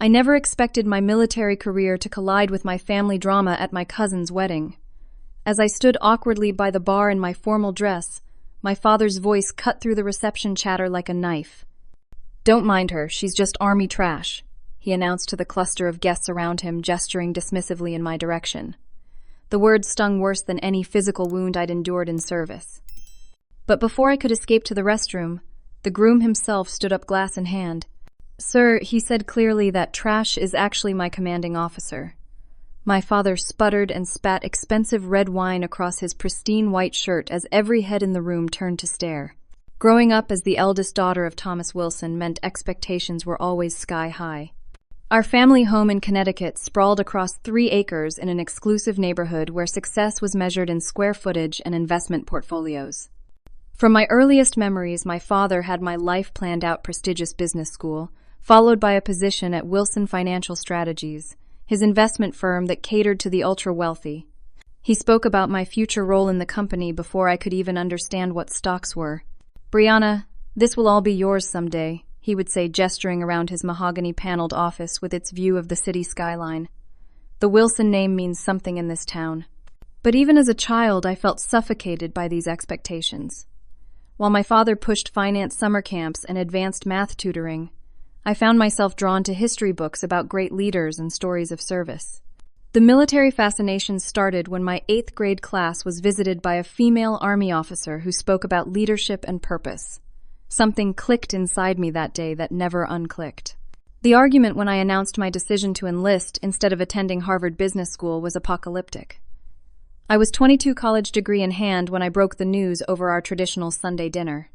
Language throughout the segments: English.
I never expected my military career to collide with my family drama at my cousin's wedding. As I stood awkwardly by the bar in my formal dress, my father's voice cut through the reception chatter like a knife. "Don't mind her, she's just army trash," he announced to the cluster of guests around him, gesturing dismissively in my direction. The words stung worse than any physical wound I'd endured in service. But before I could escape to the restroom, the groom himself stood up, glass in hand. "Sir," he said clearly, "that trash is actually my commanding officer." My father sputtered and spat expensive red wine across his pristine white shirt as every head in the room turned to stare. Growing up as the eldest daughter of Thomas Wilson meant expectations were always sky high. Our family home in Connecticut sprawled across 3 acres in an exclusive neighborhood where success was measured in square footage and investment portfolios. From my earliest memories, my father had my life planned out: prestigious business school, followed by a position at Wilson Financial Strategies, his investment firm that catered to the ultra-wealthy. He spoke about my future role in the company before I could even understand what stocks were. "Brianna, this will all be yours someday," he would say, gesturing around his mahogany-paneled office with its view of the city skyline. The Wilson name means something in this town. But even as a child, I felt suffocated by these expectations. While my father pushed finance summer camps and advanced math tutoring, I found myself drawn to history books about great leaders and stories of service. The military fascination started when my 8th grade class was visited by a female Army officer who spoke about leadership and purpose. Something clicked inside me that day that never unclicked. The argument when I announced my decision to enlist instead of attending Harvard Business School was apocalyptic. I was 22, college degree in hand, when I broke the news over our traditional Sunday dinner.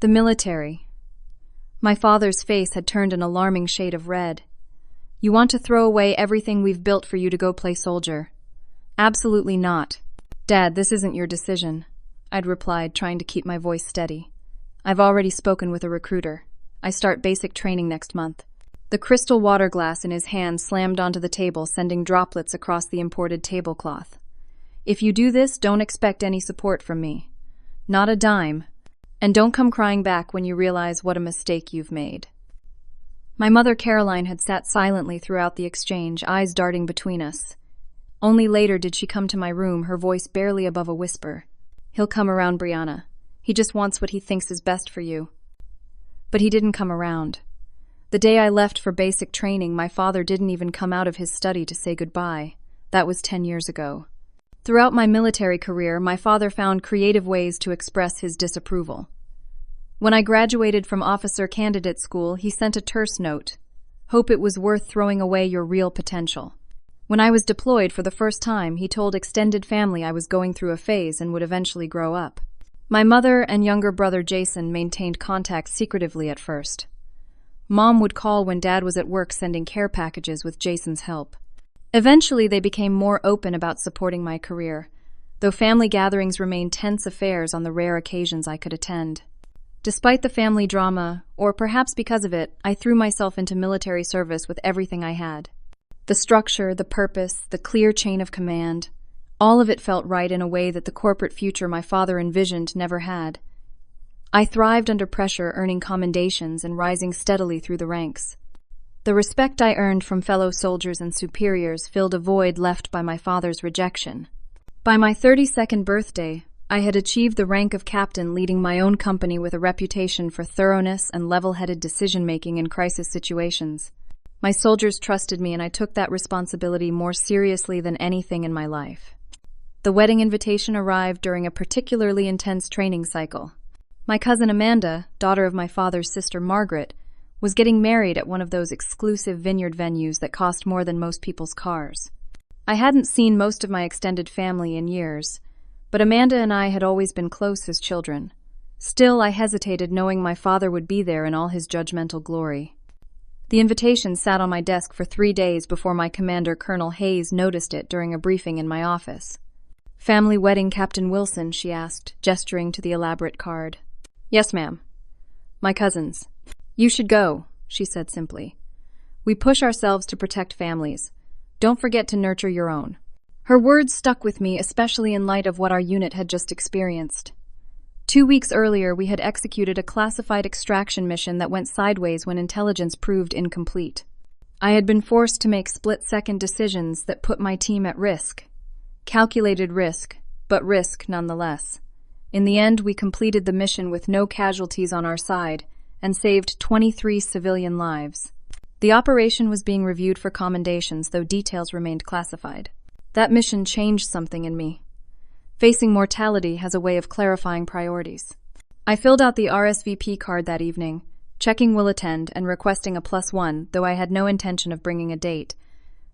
The military. My father's face had turned an alarming shade of red. "You want to throw away everything we've built for you to go play soldier?" "Absolutely not. Dad, this isn't your decision," I'd replied, trying to keep my voice steady. "I've already spoken with a recruiter. I start basic training next month." The crystal water glass in his hand slammed onto the table, sending droplets across the imported tablecloth. "If you do this, don't expect any support from me. Not a dime. And don't come crying back when you realize what a mistake you've made." My mother, Caroline, had sat silently throughout the exchange, eyes darting between us. Only later did she come to my room, her voice barely above a whisper. "He'll come around, Brianna. He just wants what he thinks is best for you." But he didn't come around. The day I left for basic training, my father didn't even come out of his study to say goodbye. That was 10 years ago. Throughout my military career, my father found creative ways to express his disapproval. When I graduated from officer candidate school, he sent a terse note: "Hope it was worth throwing away your real potential." When I was deployed for the first time, he told extended family I was going through a phase and would eventually grow up. My mother and younger brother Jason maintained contact secretively at first. Mom would call when Dad was at work sending care packages with Jason's help. Eventually, they became more open about supporting my career, though family gatherings remained tense affairs on the rare occasions I could attend. Despite the family drama, or perhaps because of it, I threw myself into military service with everything I had. The structure, the purpose, the clear chain of command, all of it felt right in a way that the corporate future my father envisioned never had. I thrived under pressure, earning commendations and rising steadily through the ranks. The respect I earned from fellow soldiers and superiors filled a void left by my father's rejection. By my 32nd birthday, I had achieved the rank of captain, leading my own company with a reputation for thoroughness and level-headed decision-making in crisis situations. My soldiers trusted me, and I took that responsibility more seriously than anything in my life. The wedding invitation arrived during a particularly intense training cycle. My cousin Amanda, daughter of my father's sister Margaret, was getting married at one of those exclusive vineyard venues that cost more than most people's cars. I hadn't seen most of my extended family in years, but Amanda and I had always been close as children. Still, I hesitated, knowing my father would be there in all his judgmental glory. The invitation sat on my desk for 3 days before my commander, Colonel Hayes, noticed it during a briefing in my office. "Family wedding, Captain Wilson?" she asked, gesturing to the elaborate card. "Yes, ma'am. My cousin's." "You should go," she said simply. "We push ourselves to protect families. Don't forget to nurture your own." Her words stuck with me, especially in light of what our unit had just experienced. 2 weeks earlier, we had executed a classified extraction mission that went sideways when intelligence proved incomplete. I had been forced to make split-second decisions that put my team at risk. Calculated risk, but risk nonetheless. In the end, we completed the mission with no casualties on our side and saved 23 civilian lives. The operation was being reviewed for commendations, though details remained classified. That mission changed something in me. Facing mortality has a way of clarifying priorities. I filled out the RSVP card that evening, checking will attend and requesting a +1, though I had no intention of bringing a date.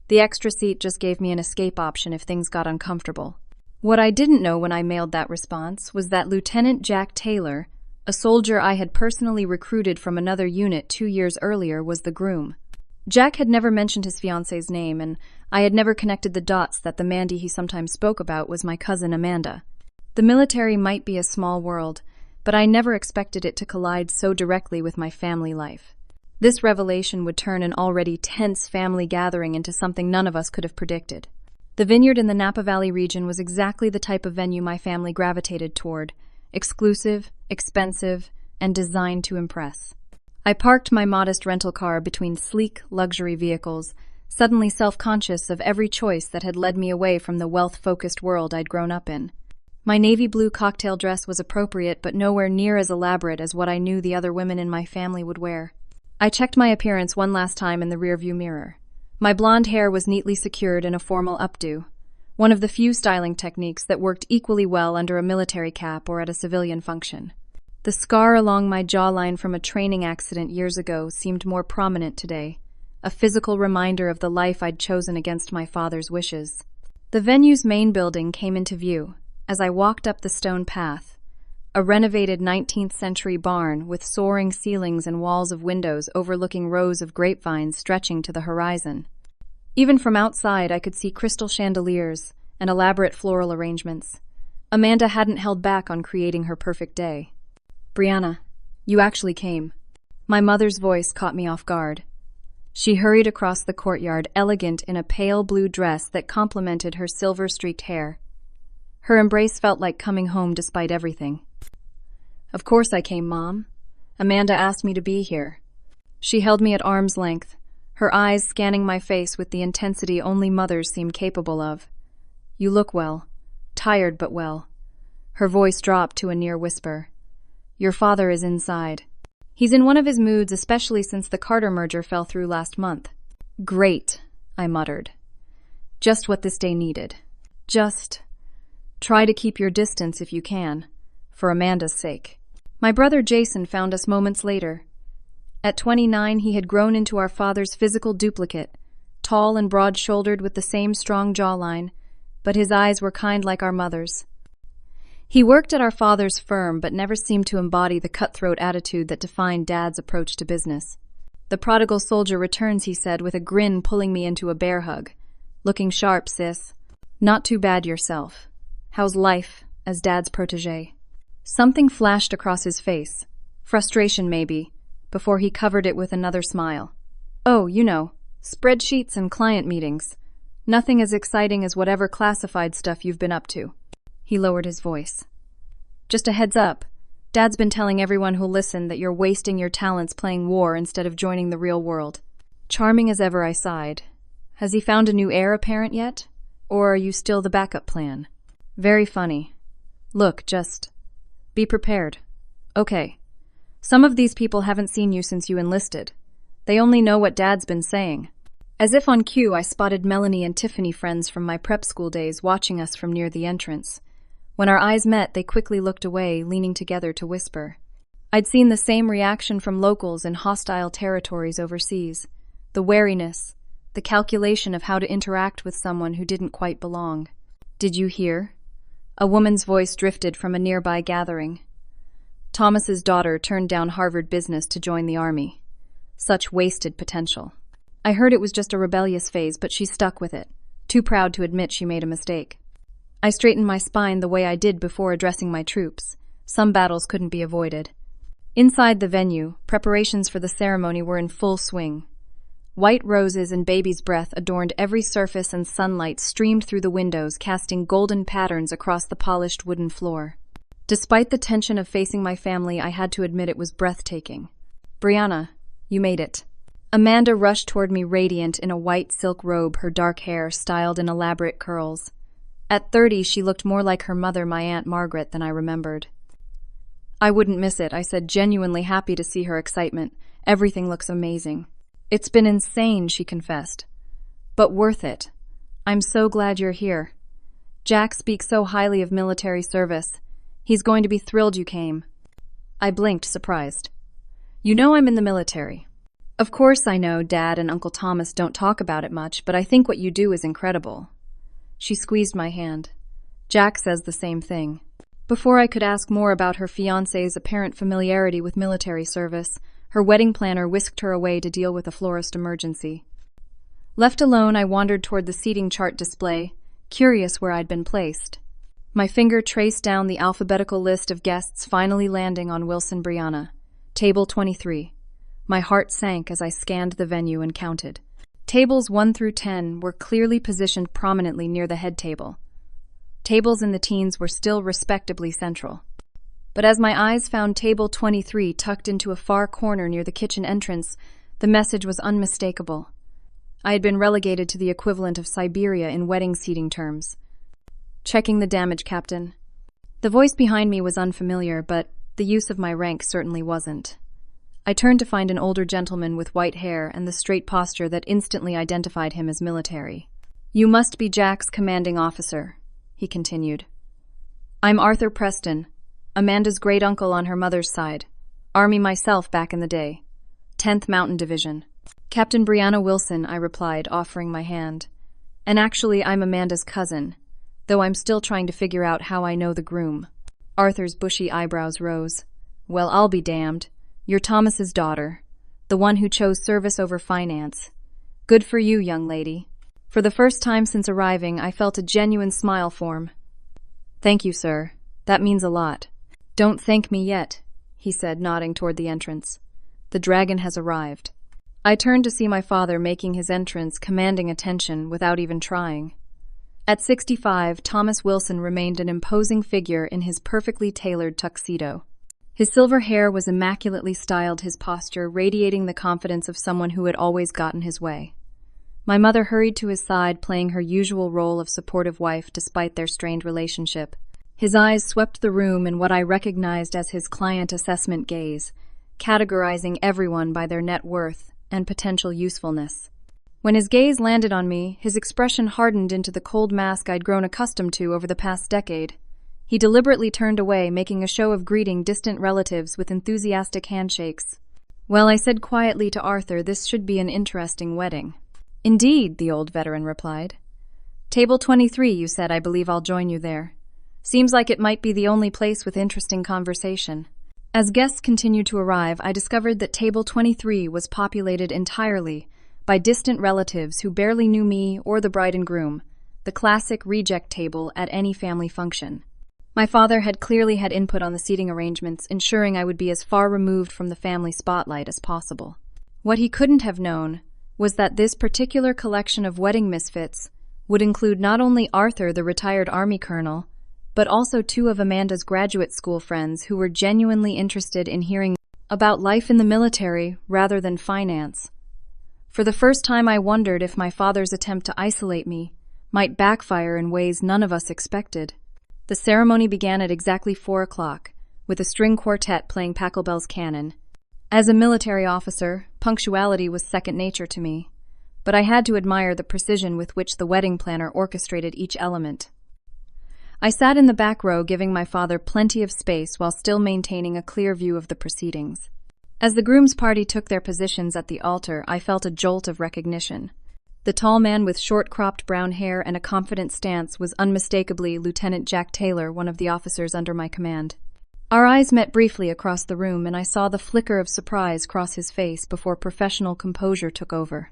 The extra seat just gave me an escape option if things got uncomfortable. What I didn't know when I mailed that response was that Lieutenant Jack Taylor, a soldier I had personally recruited from another unit 2 years earlier, was the groom. Jack had never mentioned his fiancée's name, and I had never connected the dots that the Mandy he sometimes spoke about was my cousin Amanda. The military might be a small world, but I never expected it to collide so directly with my family life. This revelation would turn an already tense family gathering into something none of us could have predicted. The vineyard in the Napa Valley region was exactly the type of venue my family gravitated toward: exclusive, expensive, and designed to impress. I parked my modest rental car between sleek luxury vehicles, suddenly self-conscious of every choice that had led me away from the wealth-focused world I'd grown up in. My navy blue cocktail dress was appropriate, but nowhere near as elaborate as what I knew the other women in my family would wear. I checked my appearance one last time in the rearview mirror. My blonde hair was neatly secured in a formal updo, one of the few styling techniques that worked equally well under a military cap or at a civilian function. The scar along my jawline from a training accident years ago seemed more prominent today, a physical reminder of the life I'd chosen against my father's wishes. The venue's main building came into view as I walked up the stone path, a renovated 19th century barn with soaring ceilings and walls of windows overlooking rows of grapevines stretching to the horizon. Even from outside, I could see crystal chandeliers and elaborate floral arrangements. Amanda hadn't held back on creating her perfect day. "Brianna, you actually came." My mother's voice caught me off guard. She hurried across the courtyard, elegant in a pale blue dress that complemented her silver-streaked hair. Her embrace felt like coming home despite everything. "Of course I came, Mom. Amanda asked me to be here." She held me at arm's length, her eyes scanning my face with the intensity only mothers seem capable of. "You look well. Tired but well." Her voice dropped to a near whisper. "Your father is inside. He's in one of his moods, especially since the Carter merger fell through last month." "Great," I muttered. "Just what this day needed. Just try to keep your distance if you can, for Amanda's sake." My brother Jason found us moments later. At 29, he had grown into our father's physical duplicate, tall and broad-shouldered with the same strong jawline, but his eyes were kind like our mother's. He worked at our father's firm but never seemed to embody the cutthroat attitude that defined Dad's approach to business. "The prodigal soldier returns," he said, with a grin pulling me into a bear hug. "Looking sharp, sis. Not too bad yourself. How's life as Dad's protégé?" Something flashed across his face, frustration maybe, before he covered it with another smile. "Oh, you know, spreadsheets and client meetings. Nothing as exciting as whatever classified stuff you've been up to." He lowered his voice. "Just a heads up, Dad's been telling everyone who'll listen that you're wasting your talents playing war instead of joining the real world." Charming as ever, I sighed. "Has he found a new heir apparent yet? Or are you still the backup plan?" "Very funny. Look, just be prepared. Okay. Some of these people haven't seen you since you enlisted. They only know what Dad's been saying." As if on cue, I spotted Melanie and Tiffany, friends from my prep school days, watching us from near the entrance. When our eyes met, they quickly looked away, leaning together to whisper. I'd seen the same reaction from locals in hostile territories overseas. The wariness, the calculation of how to interact with someone who didn't quite belong. "Did you hear?" A woman's voice drifted from a nearby gathering. Thomas's daughter turned down Harvard Business to join the Army. Such wasted potential. I heard it was just a rebellious phase, but she stuck with it, too proud to admit she made a mistake. I straightened my spine the way I did before addressing my troops. Some battles couldn't be avoided. Inside the venue, preparations for the ceremony were in full swing. White roses and baby's breath adorned every surface, and sunlight streamed through the windows, casting golden patterns across the polished wooden floor. Despite the tension of facing my family, I had to admit it was breathtaking. "Brianna, you made it." Amanda rushed toward me radiant in a white silk robe, her dark hair styled in elaborate curls. At 30, she looked more like her mother, my Aunt Margaret, than I remembered. I wouldn't miss it, I said, genuinely happy to see her excitement. Everything looks amazing. It's been insane, she confessed. But worth it. I'm so glad you're here. Jack speaks so highly of military service. He's going to be thrilled you came. I blinked, surprised. You know I'm in the military. Of course I know Dad and Uncle Thomas don't talk about it much, but I think what you do is incredible. She squeezed my hand. Jack says the same thing. Before I could ask more about her fiancé's apparent familiarity with military service, her wedding planner whisked her away to deal with a florist emergency. Left alone, I wandered toward the seating chart display, curious where I'd been placed. My finger traced down the alphabetical list of guests, finally landing on Wilson Brianna. Table 23. My heart sank as I scanned the venue and counted. Tables 1 through 10 were clearly positioned prominently near the head table. Tables in the teens were still respectably central. But as my eyes found table 23 tucked into a far corner near the kitchen entrance, the message was unmistakable. I had been relegated to the equivalent of Siberia in wedding seating terms. Checking the damage, Captain. The voice behind me was unfamiliar, but the use of my rank certainly wasn't. I turned to find an older gentleman with white hair and the straight posture that instantly identified him as military. You must be Jack's commanding officer, he continued. I'm Arthur Preston, Amanda's great-uncle on her mother's side. Army myself back in the day. 10th Mountain Division. Captain Brianna Wilson, I replied, offering my hand. And actually, I'm Amanda's cousin, though I'm still trying to figure out how I know the groom. Arthur's bushy eyebrows rose. Well, I'll be damned. You're Thomas's daughter, the one who chose service over finance. Good for you, young lady. For the first time since arriving, I felt a genuine smile form. Thank you, sir. That means a lot. Don't thank me yet, he said, nodding toward the entrance. The dragon has arrived. I turned to see my father making his entrance, commanding attention without even trying. At 65, Thomas Wilson remained an imposing figure in his perfectly tailored tuxedo. His silver hair was immaculately styled, his posture radiating the confidence of someone who had always gotten his way. My mother hurried to his side, playing her usual role of supportive wife despite their strained relationship. His eyes swept the room in what I recognized as his client assessment gaze, categorizing everyone by their net worth and potential usefulness. When his gaze landed on me, his expression hardened into the cold mask I'd grown accustomed to over the past decade. He deliberately turned away, making a show of greeting distant relatives with enthusiastic handshakes. Well, I said quietly to Arthur, this should be an interesting wedding. Indeed, the old veteran replied. Table 23, you said. I believe I'll join you there. Seems like it might be the only place with interesting conversation. As guests continued to arrive, I discovered that table 23 was populated entirely by distant relatives who barely knew me or the bride and groom, the classic reject table at any family function. My father had clearly had input on the seating arrangements, ensuring I would be as far removed from the family spotlight as possible. What he couldn't have known was that this particular collection of wedding misfits would include not only Arthur, the retired Army colonel, but also 2 of Amanda's graduate school friends who were genuinely interested in hearing about life in the military rather than finance. For the first time, I wondered if my father's attempt to isolate me might backfire in ways none of us expected. The ceremony began at exactly 4 o'clock, with a string quartet playing Pachelbel's canon. As a military officer, punctuality was second nature to me, but I had to admire the precision with which the wedding planner orchestrated each element. I sat in the back row, giving my father plenty of space while still maintaining a clear view of the proceedings. As the groom's party took their positions at the altar, I felt a jolt of recognition. The tall man with short-cropped brown hair and a confident stance was unmistakably Lieutenant Jack Taylor, one of the officers under my command. Our eyes met briefly across the room, and I saw the flicker of surprise cross his face before professional composure took over.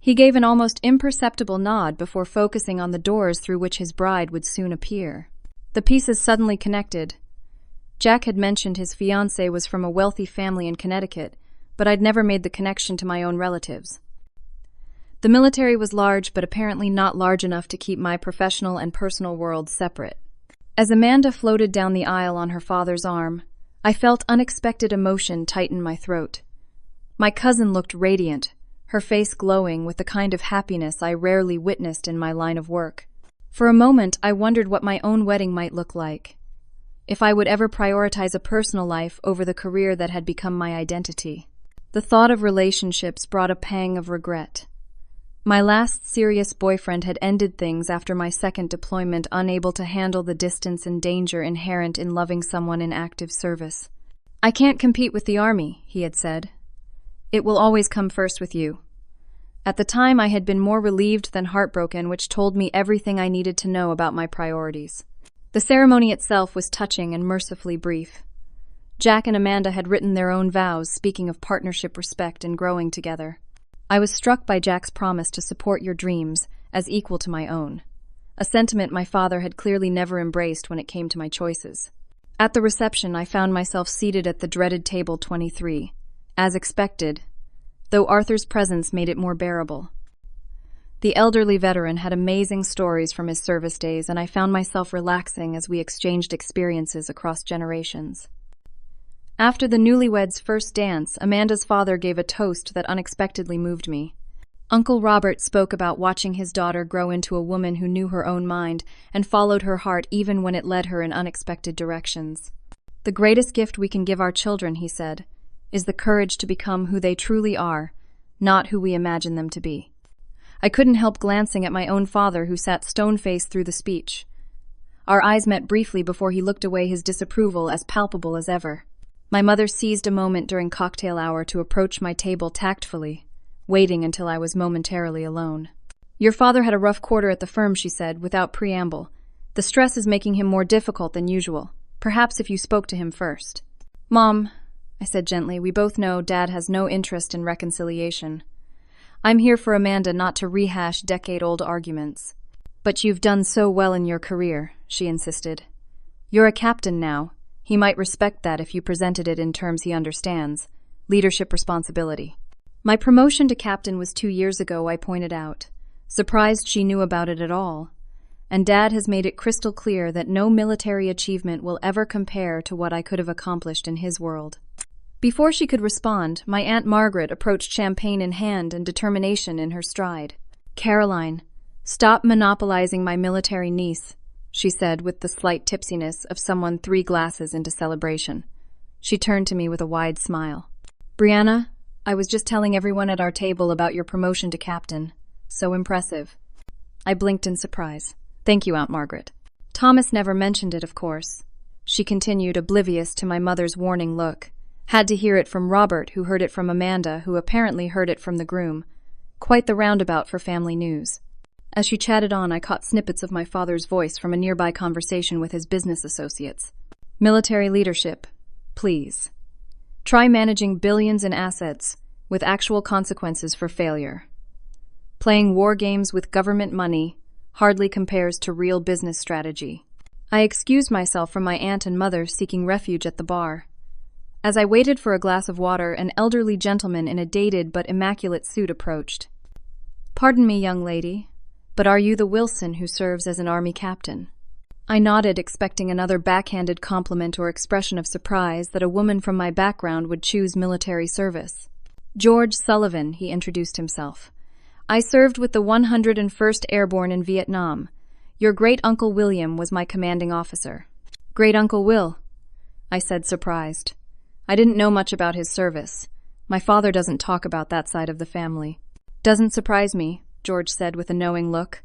He gave an almost imperceptible nod before focusing on the doors through which his bride would soon appear. The pieces suddenly connected. Jack had mentioned his fiancée was from a wealthy family in Connecticut, but I'd never made the connection to my own relatives. The military was large, but apparently not large enough to keep my professional and personal worlds separate. As Amanda floated down the aisle on her father's arm, I felt unexpected emotion tighten my throat. My cousin looked radiant, her face glowing with the kind of happiness I rarely witnessed in my line of work. For a moment, I wondered what my own wedding might look like. If I would ever prioritize a personal life over the career that had become my identity. The thought of relationships brought a pang of regret. My last serious boyfriend had ended things after my second deployment, unable to handle the distance and danger inherent in loving someone in active service. "I can't compete with the Army," he had said. "It will always come first with you." At the time, I had been more relieved than heartbroken, which told me everything I needed to know about my priorities. The ceremony itself was touching and mercifully brief. Jack and Amanda had written their own vows, speaking of partnership, respect, and growing together. I was struck by Jack's promise to support your dreams as equal to my own, a sentiment my father had clearly never embraced when it came to my choices. At the reception, I found myself seated at the dreaded table 23, as expected, though Arthur's presence made it more bearable. The elderly veteran had amazing stories from his service days, and I found myself relaxing as we exchanged experiences across generations. After the newlyweds' first dance, Amanda's father gave a toast that unexpectedly moved me. Uncle Robert spoke about watching his daughter grow into a woman who knew her own mind and followed her heart even when it led her in unexpected directions. "The greatest gift we can give our children," he said, "is the courage to become who they truly are, not who we imagine them to be." I couldn't help glancing at my own father, who sat stone-faced through the speech. Our eyes met briefly before he looked away, his disapproval as palpable as ever. My mother seized a moment during cocktail hour to approach my table tactfully, waiting until I was momentarily alone. "Your father had a rough quarter at the firm," she said, without preamble. "The stress is making him more difficult than usual. Perhaps if you spoke to him first." "Mom," I said gently, "we both know Dad has no interest in reconciliation. I'm here for Amanda, not to rehash decade-old arguments." "But you've done so well in your career," she insisted. "You're a captain now. He might respect that if you presented it in terms he understands. Leadership responsibility." "My promotion to captain was 2 years ago," I pointed out, surprised she knew about it at all. "And Dad has made it crystal clear that no military achievement will ever compare to what I could have accomplished in his world." Before she could respond, my Aunt Margaret approached, champagne in hand and determination in her stride. "Caroline, stop monopolizing my military niece," she said with the slight tipsiness of someone 3 glasses into celebration. She turned to me with a wide smile. "Brianna, I was just telling everyone at our table about your promotion to captain. So impressive." I blinked in surprise. "Thank you, Aunt Margaret." "Thomas never mentioned it, of course," she continued, oblivious to my mother's warning look. "Had to hear it from Robert, who heard it from Amanda, who apparently heard it from the groom. Quite the roundabout for family news." As she chatted on, I caught snippets of my father's voice from a nearby conversation with his business associates. "Military leadership, please. Try managing billions in assets with actual consequences for failure. Playing war games with government money hardly compares to real business strategy." I excused myself from my aunt and mother, seeking refuge at the bar. As I waited for a glass of water, an elderly gentleman in a dated but immaculate suit approached. "Pardon me, young lady, but are you the Wilson who serves as an Army captain?" I nodded, expecting another backhanded compliment or expression of surprise that a woman from my background would choose military service. "George Sullivan," he introduced himself. "I served with the 101st Airborne in Vietnam. Your great-uncle William was my commanding officer." "Great-uncle Will," I said, surprised. I didn't know much about his service. My father doesn't talk about that side of the family. "Doesn't surprise me," George said with a knowing look.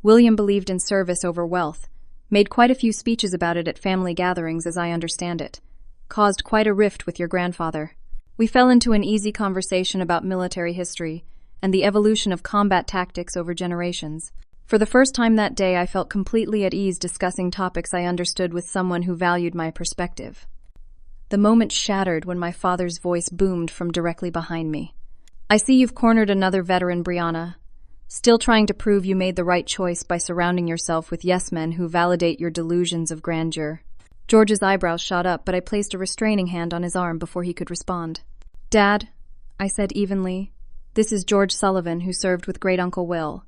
"William believed in service over wealth. Made quite a few speeches about it at family gatherings, as I understand it. Caused quite a rift with your grandfather." We fell into an easy conversation about military history and the evolution of combat tactics over generations. For the first time that day, I felt completely at ease discussing topics I understood with someone who valued my perspective. The moment shattered when my father's voice boomed from directly behind me. "I see you've cornered another veteran, Brianna. Still trying to prove you made the right choice by surrounding yourself with yes-men who validate your delusions of grandeur." George's eyebrows shot up, but I placed a restraining hand on his arm before he could respond. "Dad," I said evenly, "this is George Sullivan, who served with Great-Uncle Will.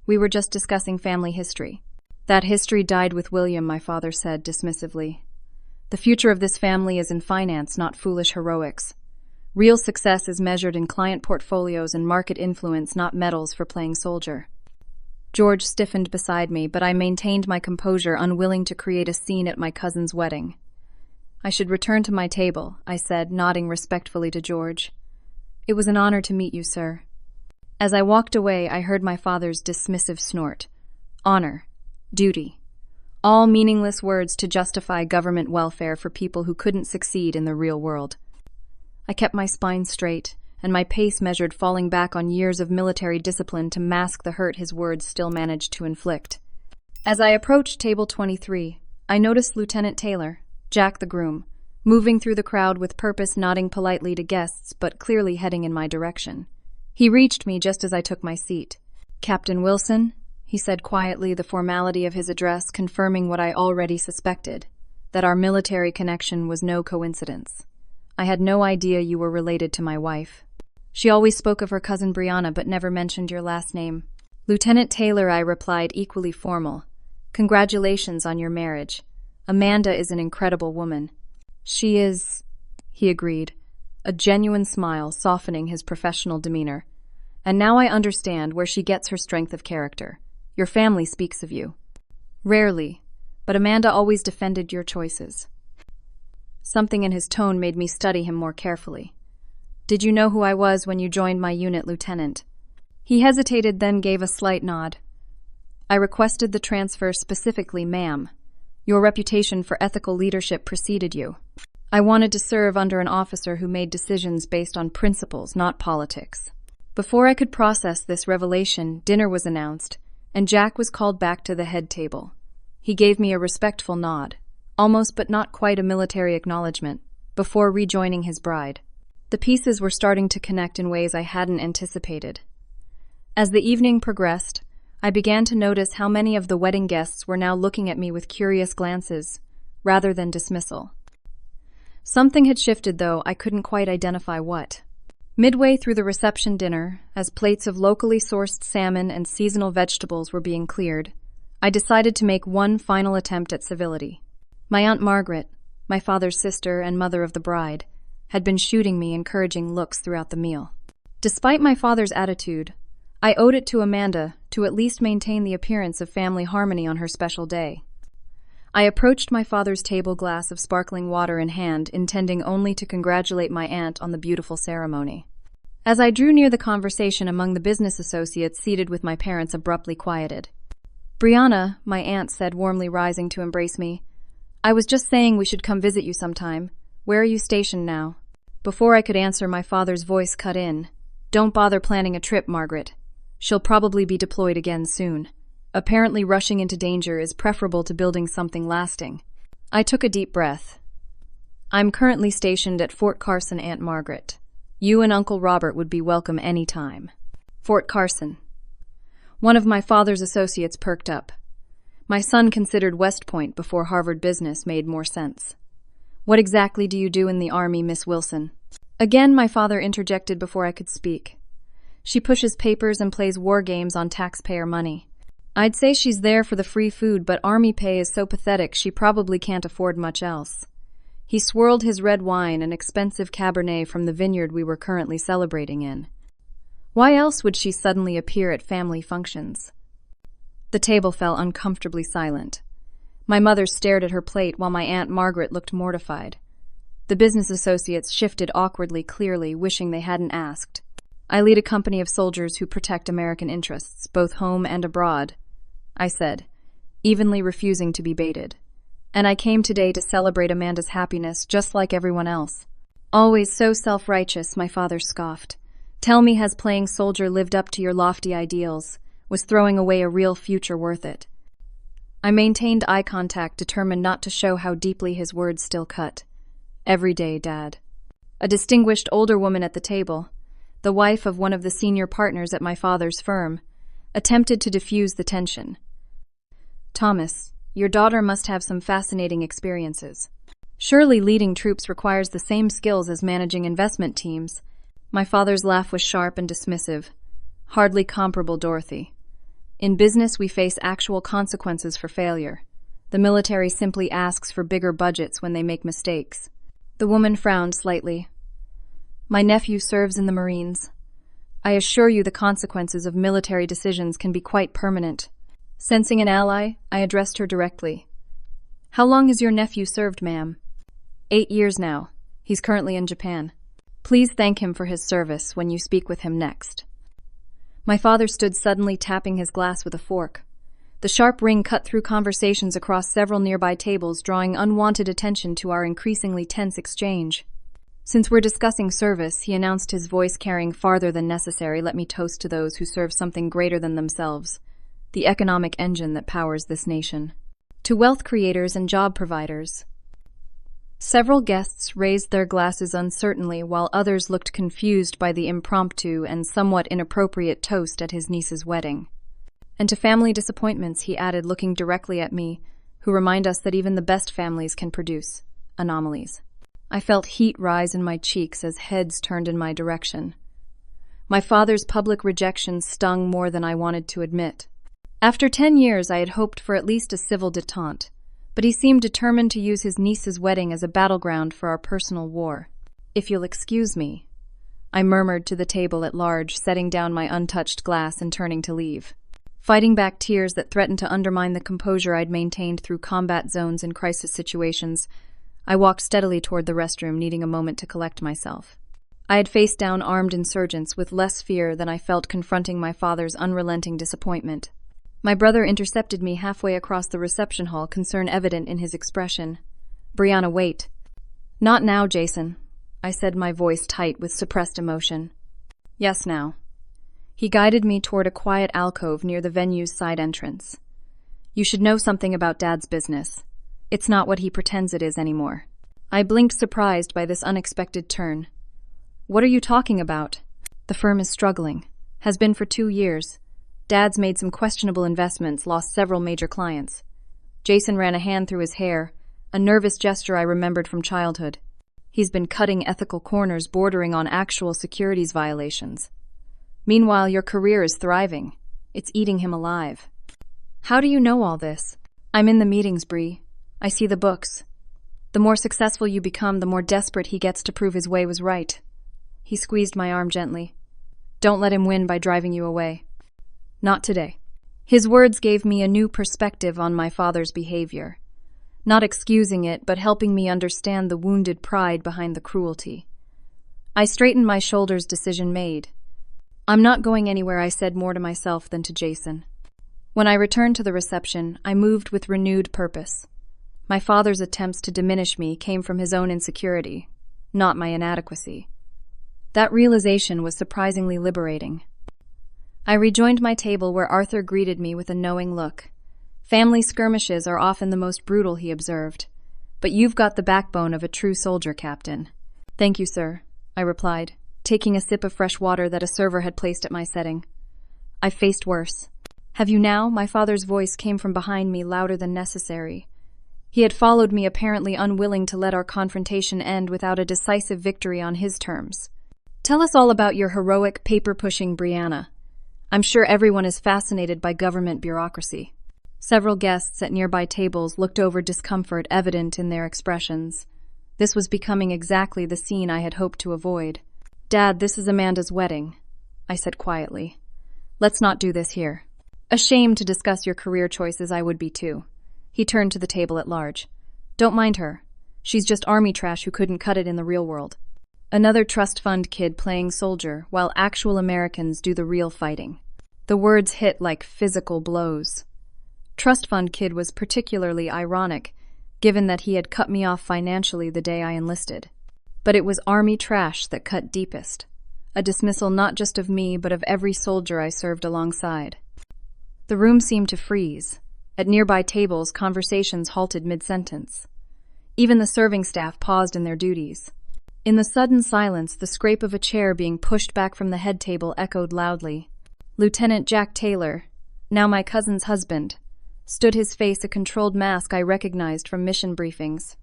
We were just discussing family history." "That history died with William," my father said dismissively. "The future of this family is in finance, not foolish heroics. Real success is measured in client portfolios and market influence, not medals for playing soldier. George stiffened beside me, but I maintained my composure, unwilling to create a scene at my cousin's wedding. I should return to my table, I said, nodding respectfully to George. It was an honor to meet you, sir. As I walked away, I heard my father's dismissive snort. Honor. Duty. All meaningless words to justify government welfare for people who couldn't succeed in the real world. I kept my spine straight, and my pace measured, falling back on years of military discipline to mask the hurt his words still managed to inflict. As I approached table 23, I noticed Lieutenant Taylor, Jack the groom, moving through the crowd with purpose, nodding politely to guests, but clearly heading in my direction. He reached me just as I took my seat. Captain Wilson, he said quietly, the formality of his address confirming what I already suspected, that our military connection was no coincidence. I had no idea you were related to my wife. She always spoke of her cousin Brianna, but never mentioned your last name. Lieutenant Taylor, I replied, equally formal. Congratulations on your marriage. Amanda is an incredible woman. She is, he agreed, a genuine smile softening his professional demeanor. And now I understand where she gets her strength of character. Your family speaks of you. Rarely, but Amanda always defended your choices. Something in his tone made me study him more carefully. Did you know who I was when you joined my unit, Lieutenant? He hesitated, then gave a slight nod. I requested the transfer specifically, ma'am. Your reputation for ethical leadership preceded you. I wanted to serve under an officer who made decisions based on principles, not politics. Before I could process this revelation, dinner was announced, and Jack was called back to the head table. He gave me a respectful nod, almost but not quite a military acknowledgement, before rejoining his bride. The pieces were starting to connect in ways I hadn't anticipated. As the evening progressed, I began to notice how many of the wedding guests were now looking at me with curious glances, rather than dismissal. Something had shifted, though I couldn't quite identify what. Midway through the reception dinner, as plates of locally sourced salmon and seasonal vegetables were being cleared, I decided to make one final attempt at civility. My Aunt Margaret, my father's sister and mother of the bride, had been shooting me encouraging looks throughout the meal. Despite my father's attitude, I owed it to Amanda to at least maintain the appearance of family harmony on her special day. I approached my father's table, glass of sparkling water in hand, intending only to congratulate my aunt on the beautiful ceremony. As I drew near, the conversation among the business associates seated with my parents abruptly quieted. Brianna, my aunt said warmly, rising to embrace me. I was just saying we should come visit you sometime. Where are you stationed now? Before I could answer, my father's voice cut in. Don't bother planning a trip, Margaret. She'll probably be deployed again soon. Apparently rushing into danger is preferable to building something lasting. I took a deep breath. I'm currently stationed at Fort Carson, Aunt Margaret. You and Uncle Robert would be welcome any time. Fort Carson. One of my father's associates perked up. My son considered West Point before Harvard Business made more sense. What exactly do you do in the Army, Miss Wilson? Again, my father interjected before I could speak. She pushes papers and plays war games on taxpayer money. I'd say she's there for the free food, but Army pay is so pathetic she probably can't afford much else. He swirled his red wine, an expensive Cabernet from the vineyard we were currently celebrating in. Why else would she suddenly appear at family functions? The table fell uncomfortably silent. My mother stared at her plate while my Aunt Margaret looked mortified. The business associates shifted awkwardly, clearly wishing they hadn't asked. I lead a company of soldiers who protect American interests, both home and abroad, I said, evenly refusing to be baited. And I came today to celebrate Amanda's happiness just like everyone else. Always so self-righteous, my father scoffed. Tell me, has playing soldier lived up to your lofty ideals? Was throwing away a real future worth it? I maintained eye contact, determined not to show how deeply his words still cut. Every day, Dad. A distinguished older woman at the table, the wife of one of the senior partners at my father's firm, attempted to diffuse the tension. Thomas, your daughter must have some fascinating experiences. Surely leading troops requires the same skills as managing investment teams. My father's laugh was sharp and dismissive. Hardly comparable, Dorothy. In business, we face actual consequences for failure. The military simply asks for bigger budgets when they make mistakes. The woman frowned slightly. My nephew serves in the Marines. I assure you the consequences of military decisions can be quite permanent. Sensing an ally, I addressed her directly. How long has your nephew served, ma'am? 8 years now. He's currently in Japan. Please thank him for his service when you speak with him next. My father stood suddenly tapping his glass with a fork. The sharp ring cut through conversations across several nearby tables, drawing unwanted attention to our increasingly tense exchange. Since we're discussing service, he announced, his voice carrying farther than necessary, let me toast to those who serve something greater than themselves, the economic engine that powers this nation. To wealth creators and job providers. Several guests raised their glasses uncertainly, while others looked confused by the impromptu and somewhat inappropriate toast at his niece's wedding. And to family disappointments, he added, looking directly at me, who remind us that even the best families can produce anomalies. I felt heat rise in my cheeks as heads turned in my direction. My father's public rejection stung more than I wanted to admit. After 10 years, I had hoped for at least a civil detente, but he seemed determined to use his niece's wedding as a battleground for our personal war. If you'll excuse me, I murmured to the table at large, setting down my untouched glass and turning to leave. Fighting back tears that threatened to undermine the composure I'd maintained through combat zones and crisis situations, I walked steadily toward the restroom, needing a moment to collect myself. I had faced down armed insurgents with less fear than I felt confronting my father's unrelenting disappointment. My brother intercepted me halfway across the reception hall, concern evident in his expression. Brianna, wait. Not now, Jason, I said, my voice tight with suppressed emotion. Yes, now. He guided me toward a quiet alcove near the venue's side entrance. You should know something about Dad's business. It's not what he pretends it is anymore. I blinked, surprised by this unexpected turn. What are you talking about? The firm is struggling. Has been for 2 years. Dad's made some questionable investments, lost several major clients. Jason ran a hand through his hair, a nervous gesture I remembered from childhood. He's been cutting ethical corners bordering on actual securities violations. Meanwhile, your career is thriving. It's eating him alive. How do you know all this? I'm in the meetings, Bree. I see the books. The more successful you become, the more desperate he gets to prove his way was right. He squeezed my arm gently. Don't let him win by driving you away. Not today. His words gave me a new perspective on my father's behavior, not excusing it, but helping me understand the wounded pride behind the cruelty. I straightened my shoulders, decision made. I'm not going anywhere, I said, more to myself than to Jason. When I returned to the reception, I moved with renewed purpose. My father's attempts to diminish me came from his own insecurity, not my inadequacy. That realization was surprisingly liberating. I rejoined my table, where Arthur greeted me with a knowing look. Family skirmishes are often the most brutal, he observed. But you've got the backbone of a true soldier, Captain. Thank you, sir, I replied, taking a sip of fresh water that a server had placed at my setting. I've faced worse. Have you now? My father's voice came from behind me, louder than necessary. He had followed me, apparently unwilling to let our confrontation end without a decisive victory on his terms. Tell us all about your heroic, paper-pushing Brianna. I'm sure everyone is fascinated by government bureaucracy. Several guests at nearby tables looked over, discomfort evident in their expressions. This was becoming exactly the scene I had hoped to avoid. Dad, this is Amanda's wedding, I said quietly. Let's not do this here. Ashamed to discuss your career choices, I would be too. He turned to the table at large. Don't mind her. She's just army trash who couldn't cut it in the real world. Another trust fund kid playing soldier, while actual Americans do the real fighting. The words hit like physical blows. Trust fund kid was particularly ironic, given that he had cut me off financially the day I enlisted. But it was army trash that cut deepest. A dismissal not just of me, but of every soldier I served alongside. The room seemed to freeze. At nearby tables, conversations halted mid-sentence. Even the serving staff paused in their duties. In the sudden silence, the scrape of a chair being pushed back from the head table echoed loudly. Lieutenant Jack Taylor, now my cousin's husband, stood, his face a controlled mask I recognized from mission briefings.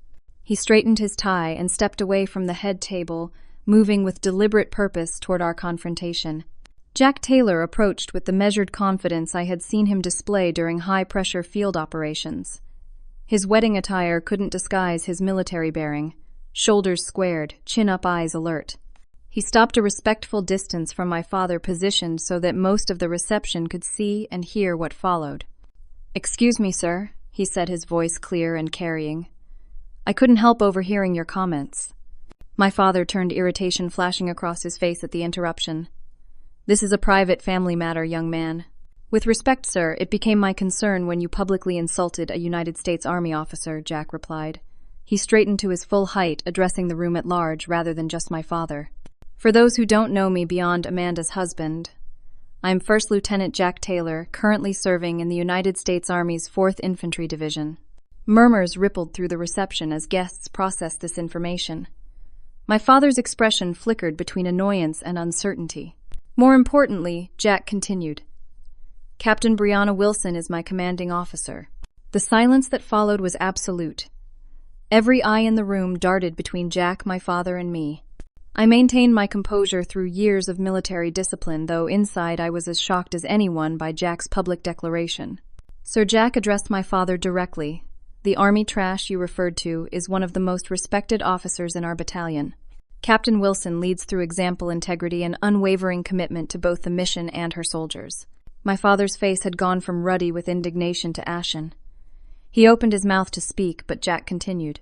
He straightened his tie and stepped away from the head table, moving with deliberate purpose toward our confrontation. Jack Taylor approached with the measured confidence I had seen him display during high-pressure field operations. His wedding attire couldn't disguise his military bearing. Shoulders squared, chin up, eyes alert. He stopped a respectful distance from my father, positioned so that most of the reception could see and hear what followed. "Excuse me, sir," he said, his voice clear and carrying. "I couldn't help overhearing your comments." My father turned, irritation flashing across his face at the interruption. "This is a private family matter, young man." "With respect, sir, it became my concern when you publicly insulted a United States Army officer," Jack replied. He straightened to his full height, addressing the room at large rather than just my father. "For those who don't know me beyond Amanda's husband, I'm First Lieutenant Jack Taylor, currently serving in the United States Army's 4th Infantry Division." Murmurs rippled through the reception as guests processed this information. My father's expression flickered between annoyance and uncertainty. More importantly, Jack continued, "Captain Brianna Wilson is my commanding officer." The silence that followed was absolute. Every eye in the room darted between Jack, my father, and me. I maintained my composure through years of military discipline, though inside I was as shocked as anyone by Jack's public declaration. Sir Jack addressed my father directly. "The Army trash you referred to is one of the most respected officers in our battalion. Captain Wilson leads through example, integrity, and unwavering commitment to both the mission and her soldiers." My father's face had gone from ruddy with indignation to ashen. He opened his mouth to speak, but Jack continued.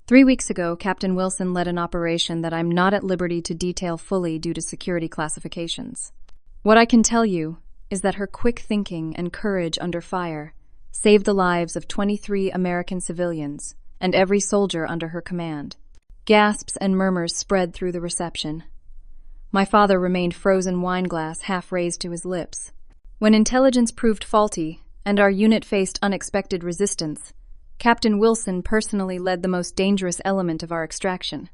3 weeks ago, Captain Wilson led an operation that I'm not at liberty to detail fully due to security classifications. What I can tell you is that her quick thinking and courage under fire saved the lives of 23 American civilians and every soldier under her command. Gasps and murmurs spread through the reception. My father remained frozen wineglass half raised to his lips. When intelligence proved faulty and our unit faced unexpected resistance, Captain Wilson personally led the most dangerous element of our extraction.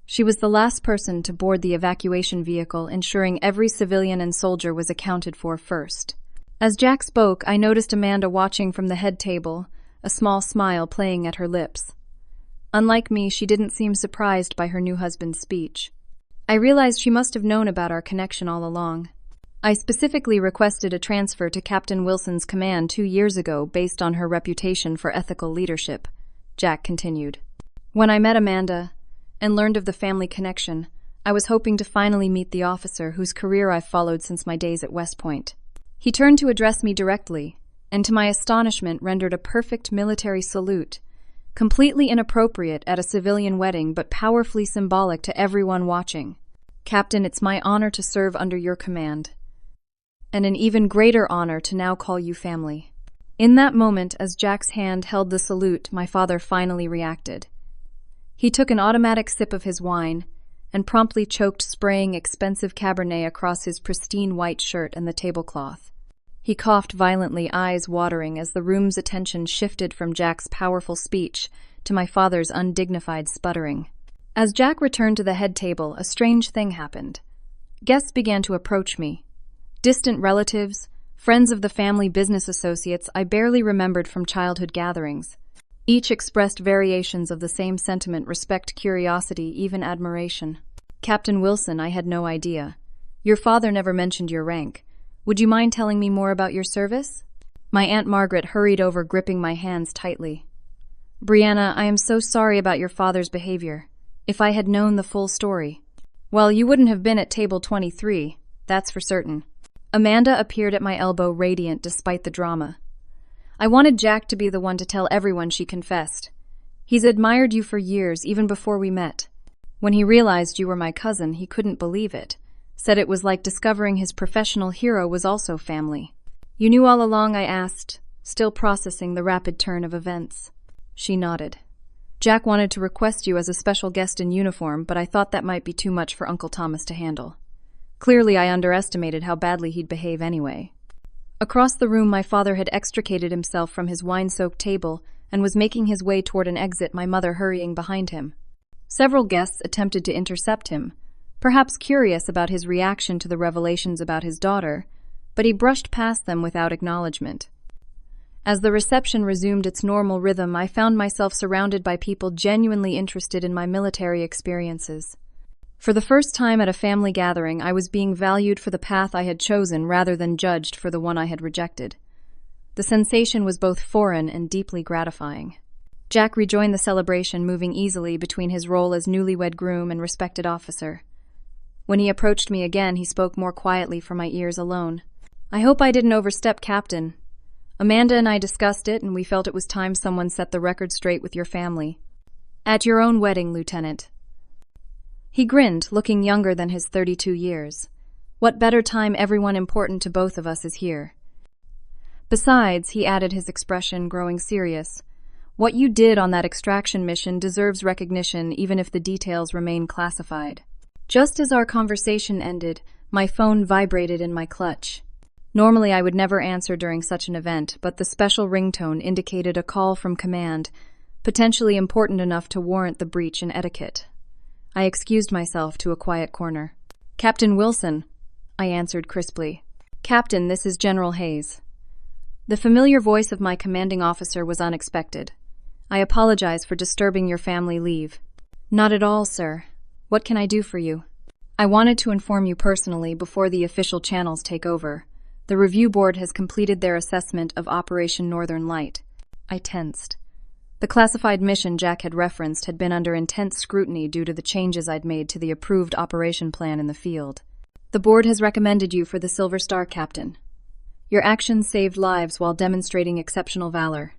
She was the last person to board the evacuation vehicle, ensuring every civilian and soldier was accounted for first. As Jack spoke, I noticed Amanda watching from the head table, a small smile playing at her lips. Unlike me, she didn't seem surprised by her new husband's speech. I realized she must have known about our connection all along. I specifically requested a transfer to Captain Wilson's command 2 years ago based on her reputation for ethical leadership, Jack continued. When I met Amanda and learned of the family connection, I was hoping to finally meet the officer whose career I've followed since my days at West Point. He turned to address me directly, and to my astonishment rendered a perfect military salute, completely inappropriate at a civilian wedding but powerfully symbolic to everyone watching. "Captain, it's my honor to serve under your command, and an even greater honor to now call you family." In that moment, as Jack's hand held the salute, my father finally reacted. He took an automatic sip of his wine and promptly choked, spraying expensive Cabernet across his pristine white shirt and the tablecloth. He coughed violently, eyes watering, as the room's attention shifted from Jack's powerful speech to my father's undignified sputtering. As Jack returned to the head table, a strange thing happened. Guests began to approach me. Distant relatives, friends of the family, business associates I barely remembered from childhood gatherings. Each expressed variations of the same sentiment: respect, curiosity, even admiration. "Captain Wilson, I had no idea. Your father never mentioned your rank. Would you mind telling me more about your service?" My Aunt Margaret hurried over, gripping my hands tightly. "Brianna, I am so sorry about your father's behavior. If I had known the full story." "Well, you wouldn't have been at table 23, that's for certain." Amanda appeared at my elbow, radiant despite the drama. "I wanted Jack to be the one to tell everyone," she confessed. "He's admired you for years, even before we met. When he realized you were my cousin, he couldn't believe it. Said it was like discovering his professional hero was also family." "You knew all along?" I asked, still processing the rapid turn of events. She nodded. "Jack wanted to request you as a special guest in uniform, but I thought that might be too much for Uncle Thomas to handle. Clearly, I underestimated how badly he'd behave anyway." Across the room, my father had extricated himself from his wine-soaked table and was making his way toward an exit, my mother hurrying behind him. Several guests attempted to intercept him, perhaps curious about his reaction to the revelations about his daughter, but he brushed past them without acknowledgement. As the reception resumed its normal rhythm, I found myself surrounded by people genuinely interested in my military experiences. For the first time at a family gathering, I was being valued for the path I had chosen rather than judged for the one I had rejected. The sensation was both foreign and deeply gratifying. Jack rejoined the celebration, moving easily between his role as newlywed groom and respected officer. When he approached me again, he spoke more quietly for my ears alone. "I hope I didn't overstep, Captain. Amanda and I discussed it, and we felt it was time someone set the record straight with your family. At your own wedding, Lieutenant." He grinned, looking younger than his 32 years. "What better time everyone important to both of us is here. Besides," he added, his expression growing serious, "what you did on that extraction mission deserves recognition even if the details remain classified." Just as our conversation ended, my phone vibrated in my clutch. Normally I would never answer during such an event, but the special ringtone indicated a call from command, potentially important enough to warrant the breach in etiquette. I excused myself to a quiet corner. "Captain Wilson," I answered crisply. "Captain, this is General Hayes." The familiar voice of my commanding officer was unexpected. "I apologize for disturbing your family leave." "Not at all, sir. What can I do for you?" "I wanted to inform you personally before the official channels take over. The review board has completed their assessment of Operation Northern Light." I tensed. The classified mission Jack had referenced had been under intense scrutiny due to the changes I'd made to the approved operation plan in the field. "The board has recommended you for the Silver Star, Captain. Your actions saved lives while demonstrating exceptional valor.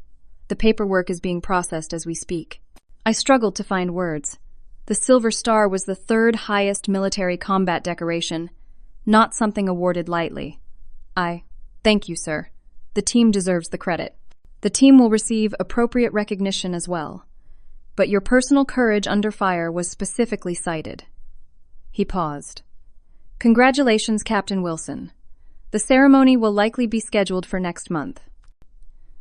The paperwork is being processed as we speak." I struggled to find words. The Silver Star was the third highest military combat decoration, not something awarded lightly. "Thank you, sir. The team deserves the credit. The team will receive appropriate recognition as well. But your personal courage under fire was specifically cited." He paused. "Congratulations, Captain Wilson. The ceremony will likely be scheduled for next month.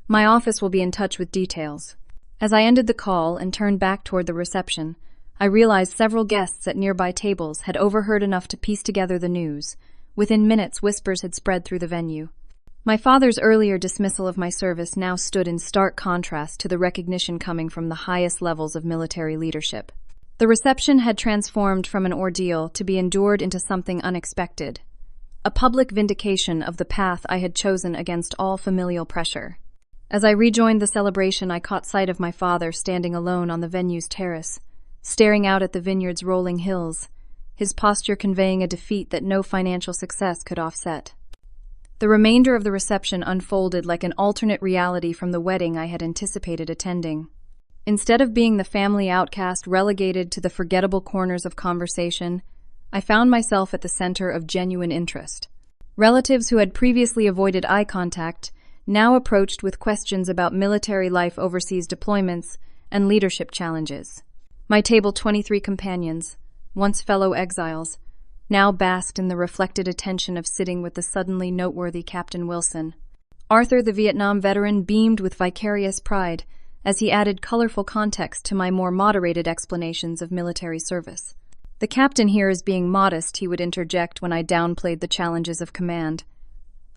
My office will be in touch with details." As I ended the call and turned back toward the reception, I realized several guests at nearby tables had overheard enough to piece together the news. Within minutes, whispers had spread through the venue. My father's earlier dismissal of my service now stood in stark contrast to the recognition coming from the highest levels of military leadership. The reception had transformed from an ordeal to be endured into something unexpected. A public vindication of the path I had chosen against all familial pressure. As I rejoined the celebration, I caught sight of my father standing alone on the venue's terrace, staring out at the vineyard's rolling hills, his posture conveying a defeat that no financial success could offset. The remainder of the reception unfolded like an alternate reality from the wedding I had anticipated attending. Instead of being the family outcast relegated to the forgettable corners of conversation, I found myself at the center of genuine interest. Relatives who had previously avoided eye contact now approached with questions about military life, overseas deployments, and leadership challenges. My table 23 companions, once fellow exiles, now basked in the reflected attention of sitting with the suddenly noteworthy Captain Wilson. Arthur, the Vietnam veteran, beamed with vicarious pride as he added colorful context to my more moderated explanations of military service. "The captain here is being modest," he would interject when I downplayed the challenges of command.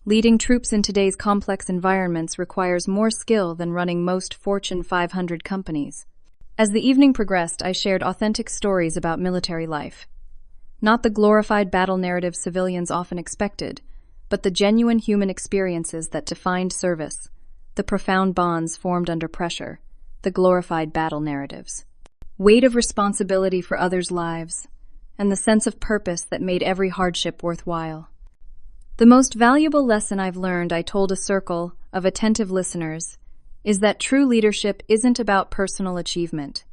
"Leading troops in today's complex environments requires more skill than running most Fortune 500 companies." As the evening progressed, I shared authentic stories about military life. Not the glorified battle narrative civilians often expected, but the genuine human experiences that defined service, the profound bonds formed under pressure, the glorified battle narratives. Weight of responsibility for others' lives, and the sense of purpose that made every hardship worthwhile. The most valuable lesson I've learned, I told a circle of attentive listeners, is that true leadership isn't about personal achievement.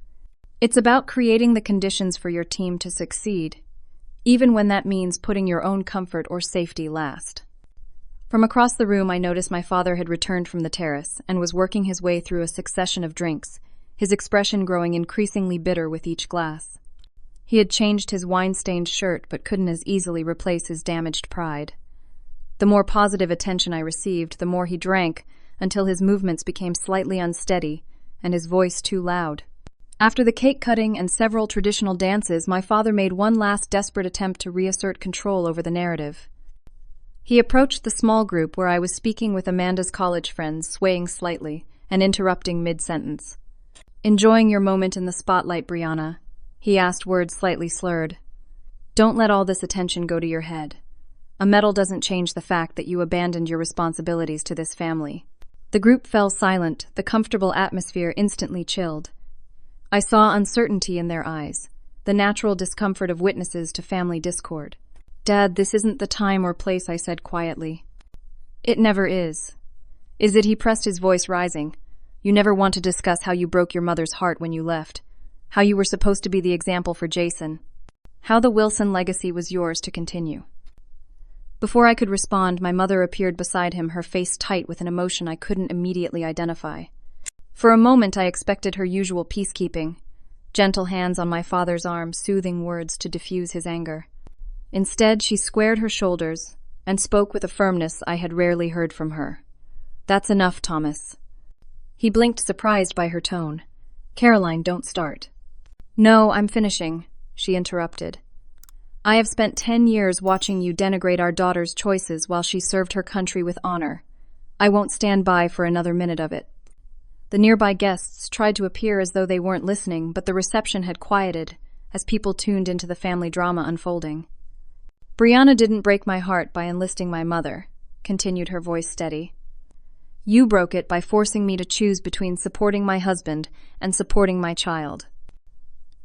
It's about creating the conditions for your team to succeed, even when that means putting your own comfort or safety last. From across the room, I noticed my father had returned from the terrace and was working his way through a succession of drinks, his expression growing increasingly bitter with each glass. He had changed his wine-stained shirt but couldn't as easily replace his damaged pride. The more positive attention I received, the more he drank, until his movements became slightly unsteady and his voice too loud. After the cake cutting and several traditional dances, my father made one last desperate attempt to reassert control over the narrative. He approached the small group where I was speaking with Amanda's college friends, swaying slightly and interrupting mid-sentence. "Enjoying your moment in the spotlight, Brianna?" he asked, words slightly slurred. "Don't let all this attention go to your head. A medal doesn't change the fact that you abandoned your responsibilities to this family." The group fell silent, the comfortable atmosphere instantly chilled. I saw uncertainty in their eyes, the natural discomfort of witnesses to family discord. "Dad, this isn't the time or place," I said quietly. "It never is." "Is it?" He pressed, his voice rising. "You never want to discuss how you broke your mother's heart when you left, how you were supposed to be the example for Jason, how the Wilson legacy was yours to continue." Before I could respond, my mother appeared beside him, her face tight with an emotion I couldn't immediately identify. For a moment I expected her usual peacekeeping, gentle hands on my father's arm, soothing words to diffuse his anger. Instead, she squared her shoulders and spoke with a firmness I had rarely heard from her. "That's enough, Thomas." He blinked, surprised by her tone. "Caroline, don't start." "No, I'm finishing," she interrupted. "I have spent 10 years watching you denigrate our daughter's choices while she served her country with honor. I won't stand by for another minute of it." The nearby guests tried to appear as though they weren't listening, but the reception had quieted as people tuned into the family drama unfolding. "Brianna didn't break my heart by enlisting my mother," continued her voice steady. "You broke it by forcing me to choose between supporting my husband and supporting my child.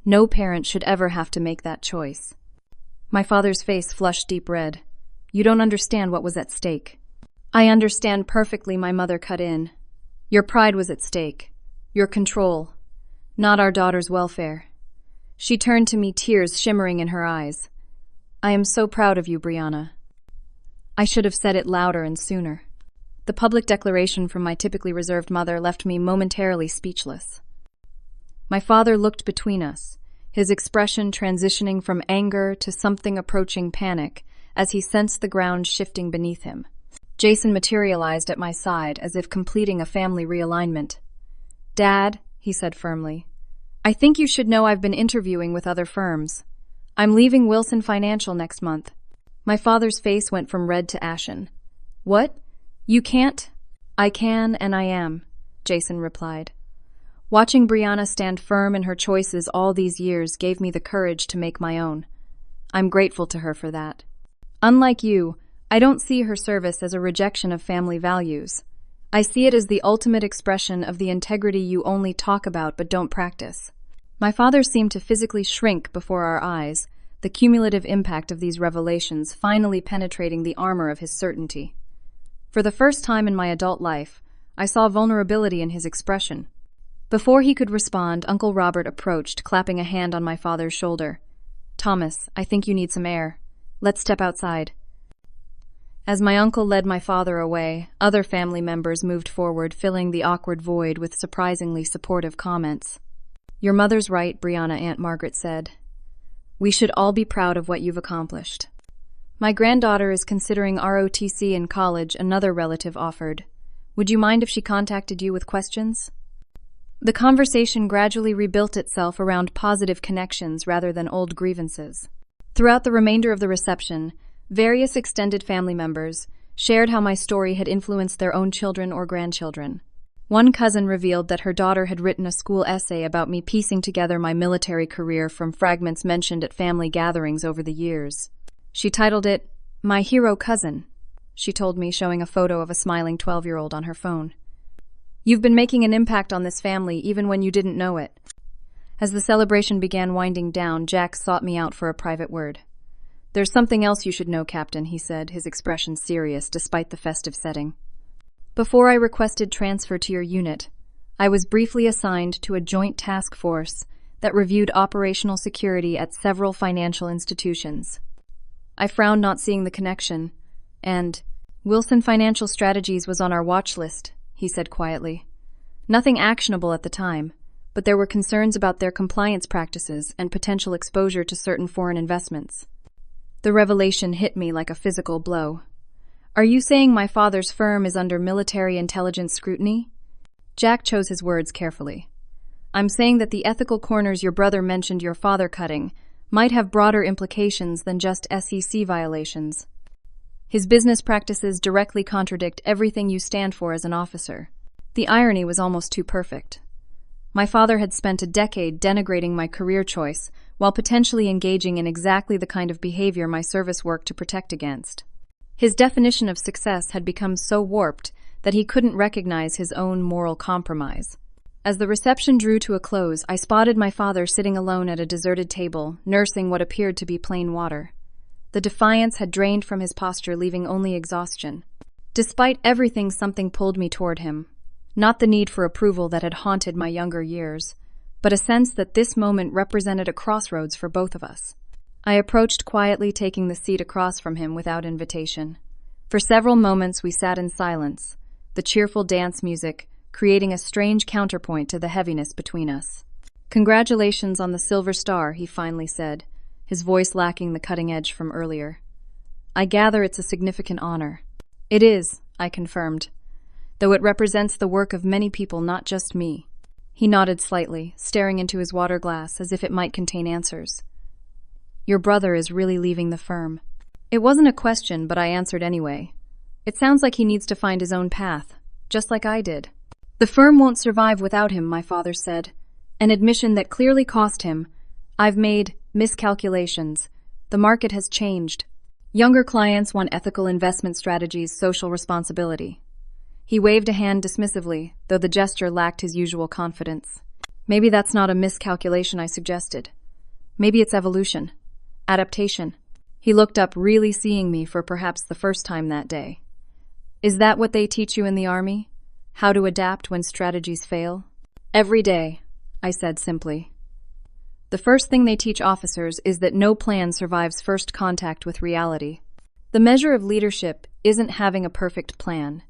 No parent should ever have to make that choice." My father's face flushed deep red. "You don't understand what was at stake." "I understand perfectly," my mother cut in. "Your pride was at stake. Your control. Not our daughter's welfare." She turned to me, tears shimmering in her eyes. "I am so proud of you, Brianna." I should have said it louder and sooner. The public declaration from my typically reserved mother left me momentarily speechless. My father looked between us, his expression transitioning from anger to something approaching panic as he sensed the ground shifting beneath him. Jason materialized at my side as if completing a family realignment. "Dad," he said firmly, "I think you should know I've been interviewing with other firms. I'm leaving Wilson Financial next month." My father's face went from red to ashen. "What? You can't?" "I can and I am," Jason replied. Watching Brianna stand firm in her choices all these years gave me the courage to make my own. I'm grateful to her for that. Unlike you, I don't see her service as a rejection of family values. I see it as the ultimate expression of the integrity you only talk about but don't practice. My father seemed to physically shrink before our eyes, the cumulative impact of these revelations finally penetrating the armor of his certainty. For the first time in my adult life, I saw vulnerability in his expression. Before he could respond, Uncle Robert approached, clapping a hand on my father's shoulder. "Thomas, I think you need some air. Let's step outside." As my uncle led my father away, other family members moved forward, filling the awkward void with surprisingly supportive comments. "Your mother's right," Brianna, Aunt Margaret said. "We should all be proud of what you've accomplished." "My granddaughter is considering ROTC in college," another relative offered. "Would you mind if she contacted you with questions?" The conversation gradually rebuilt itself around positive connections rather than old grievances. Throughout the remainder of the reception, various extended family members shared how my story had influenced their own children or grandchildren. One cousin revealed that her daughter had written a school essay about me piecing together my military career from fragments mentioned at family gatherings over the years. She titled it, "My Hero Cousin," she told me, showing a photo of a smiling 12-year-old on her phone. "You've been making an impact on this family even when you didn't know it." As the celebration began winding down, Jack sought me out for a private word. "There's something else you should know, Captain," he said, his expression serious despite the festive setting. "Before I requested transfer to your unit, I was briefly assigned to a joint task force that reviewed operational security at several financial institutions. I frowned not seeing the connection, and Wilson Financial Strategies was on our watch list," he said quietly. "Nothing actionable at the time, but there were concerns about their compliance practices and potential exposure to certain foreign investments." The revelation hit me like a physical blow. "Are you saying my father's firm is under military intelligence scrutiny?" Jack chose his words carefully. "I'm saying that the ethical corners your brother mentioned your father cutting might have broader implications than just SEC violations. His business practices directly contradict everything you stand for as an officer." The irony was almost too perfect. My father had spent a decade denigrating my career choice while potentially engaging in exactly the kind of behavior my service worked to protect against. His definition of success had become so warped that he couldn't recognize his own moral compromise. As the reception drew to a close, I spotted my father sitting alone at a deserted table, nursing what appeared to be plain water. The defiance had drained from his posture, leaving only exhaustion. Despite everything, something pulled me toward him. Not the need for approval that had haunted my younger years, but a sense that this moment represented a crossroads for both of us. I approached quietly, taking the seat across from him without invitation. For several moments we sat in silence, the cheerful dance music creating a strange counterpoint to the heaviness between us. "Congratulations on the Silver Star," he finally said, his voice lacking the cutting edge from earlier. "I gather it's a significant honor." "It is," I confirmed, "though it represents the work of many people, not just me." He nodded slightly, staring into his water glass as if it might contain answers. "Your brother is really leaving the firm." It wasn't a question, but I answered anyway. "It sounds like he needs to find his own path, just like I did." "The firm won't survive without him," my father said, an admission that clearly cost him. "I've made miscalculations. The market has changed. Younger clients want ethical investment strategies, social responsibility." He waved a hand dismissively, though the gesture lacked his usual confidence. "Maybe that's not a miscalculation," I suggested. "Maybe it's evolution. Adaptation." He looked up, really seeing me for perhaps the first time that day. "Is that what they teach you in the army? How to adapt when strategies fail?" "Every day," I said simply. "The first thing they teach officers is that no plan survives first contact with reality. The measure of leadership isn't having a perfect plan.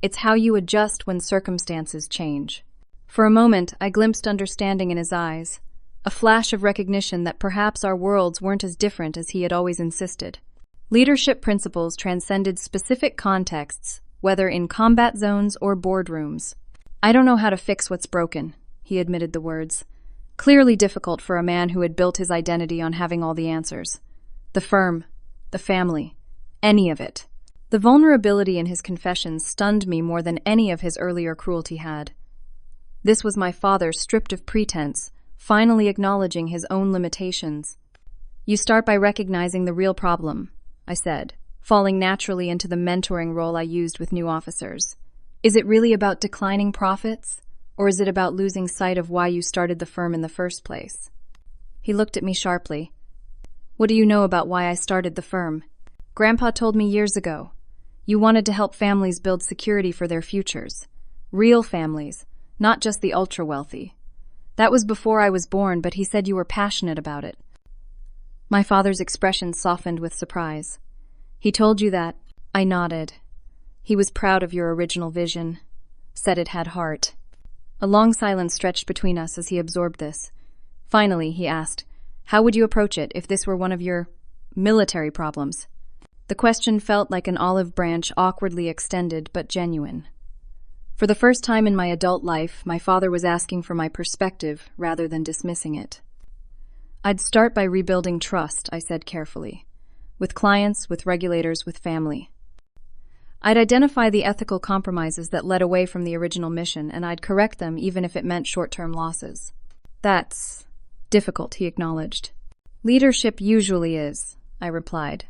It's how you adjust when circumstances change." For a moment, I glimpsed understanding in his eyes, a flash of recognition that perhaps our worlds weren't as different as he had always insisted. Leadership principles transcended specific contexts, whether in combat zones or boardrooms. "I don't know how to fix what's broken," he admitted the words. Clearly difficult for a man who had built his identity on having all the answers. The firm, the family, any of it. The vulnerability in his confessions stunned me more than any of his earlier cruelty had. This was my father, stripped of pretense, finally acknowledging his own limitations. "You start by recognizing the real problem," I said, falling naturally into the mentoring role I used with new officers. "Is it really about declining profits, or is it about losing sight of why you started the firm in the first place?" He looked at me sharply. "What do you know about why I started the firm?" "Grandpa told me years ago. You wanted to help families build security for their futures. Real families, not just the ultra-wealthy. That was before I was born, but he said you were passionate about it." My father's expression softened with surprise. "He told you that?" I nodded. "He was proud of your original vision. Said it had heart." A long silence stretched between us as he absorbed this. Finally, he asked, "How would you approach it if this were one of your military problems?" The question felt like an olive branch, awkwardly extended but genuine. For the first time in my adult life, my father was asking for my perspective rather than dismissing it. "I'd start by rebuilding trust," I said carefully. "With clients, with regulators, with family. I'd identify the ethical compromises that led away from the original mission, and I'd correct them even if it meant short-term losses." "That's difficult," he acknowledged. "Leadership usually is," I replied.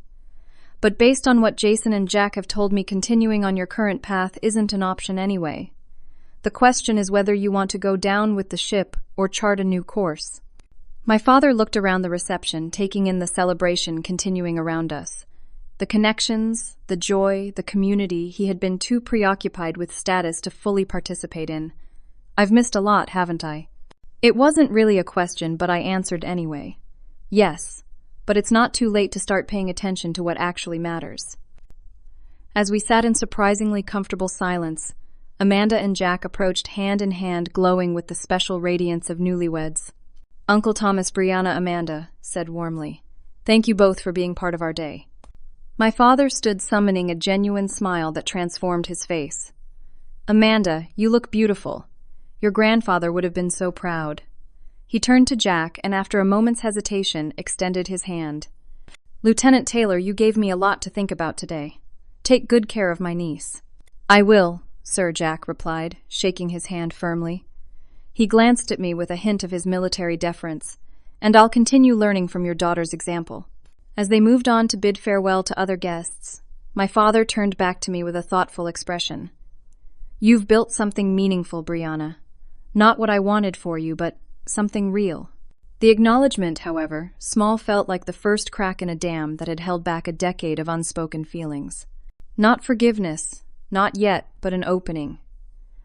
"But based on what Jason and Jack have told me, continuing on your current path isn't an option anyway. The question is whether you want to go down with the ship or chart a new course." My father looked around the reception, taking in the celebration continuing around us. The connections, the joy, the community he had been too preoccupied with status to fully participate in. "I've missed a lot, haven't I?" It wasn't really a question, but I answered anyway. "Yes, but it's not too late to start paying attention to what actually matters." As we sat in surprisingly comfortable silence, Amanda and Jack approached hand in hand, glowing with the special radiance of newlyweds. "Uncle Thomas, Brianna, Amanda," said warmly, "thank you both for being part of our day." My father stood, summoning a genuine smile that transformed his face. "Amanda, you look beautiful. Your grandfather would have been so proud." He turned to Jack and, after a moment's hesitation, extended his hand. "Lieutenant Taylor, you gave me a lot to think about today. Take good care of my niece." "I will," Sir Jack replied, shaking his hand firmly. He glanced at me with a hint of his military deference. "And I'll continue learning from your daughter's example." As they moved on to bid farewell to other guests, my father turned back to me with a thoughtful expression. "You've built something meaningful, Brianna. Not what I wanted for you, but something real. The acknowledgement, however, small, felt like the first crack in a dam that had held back a decade of unspoken feelings. Not forgiveness, not yet, but an opening.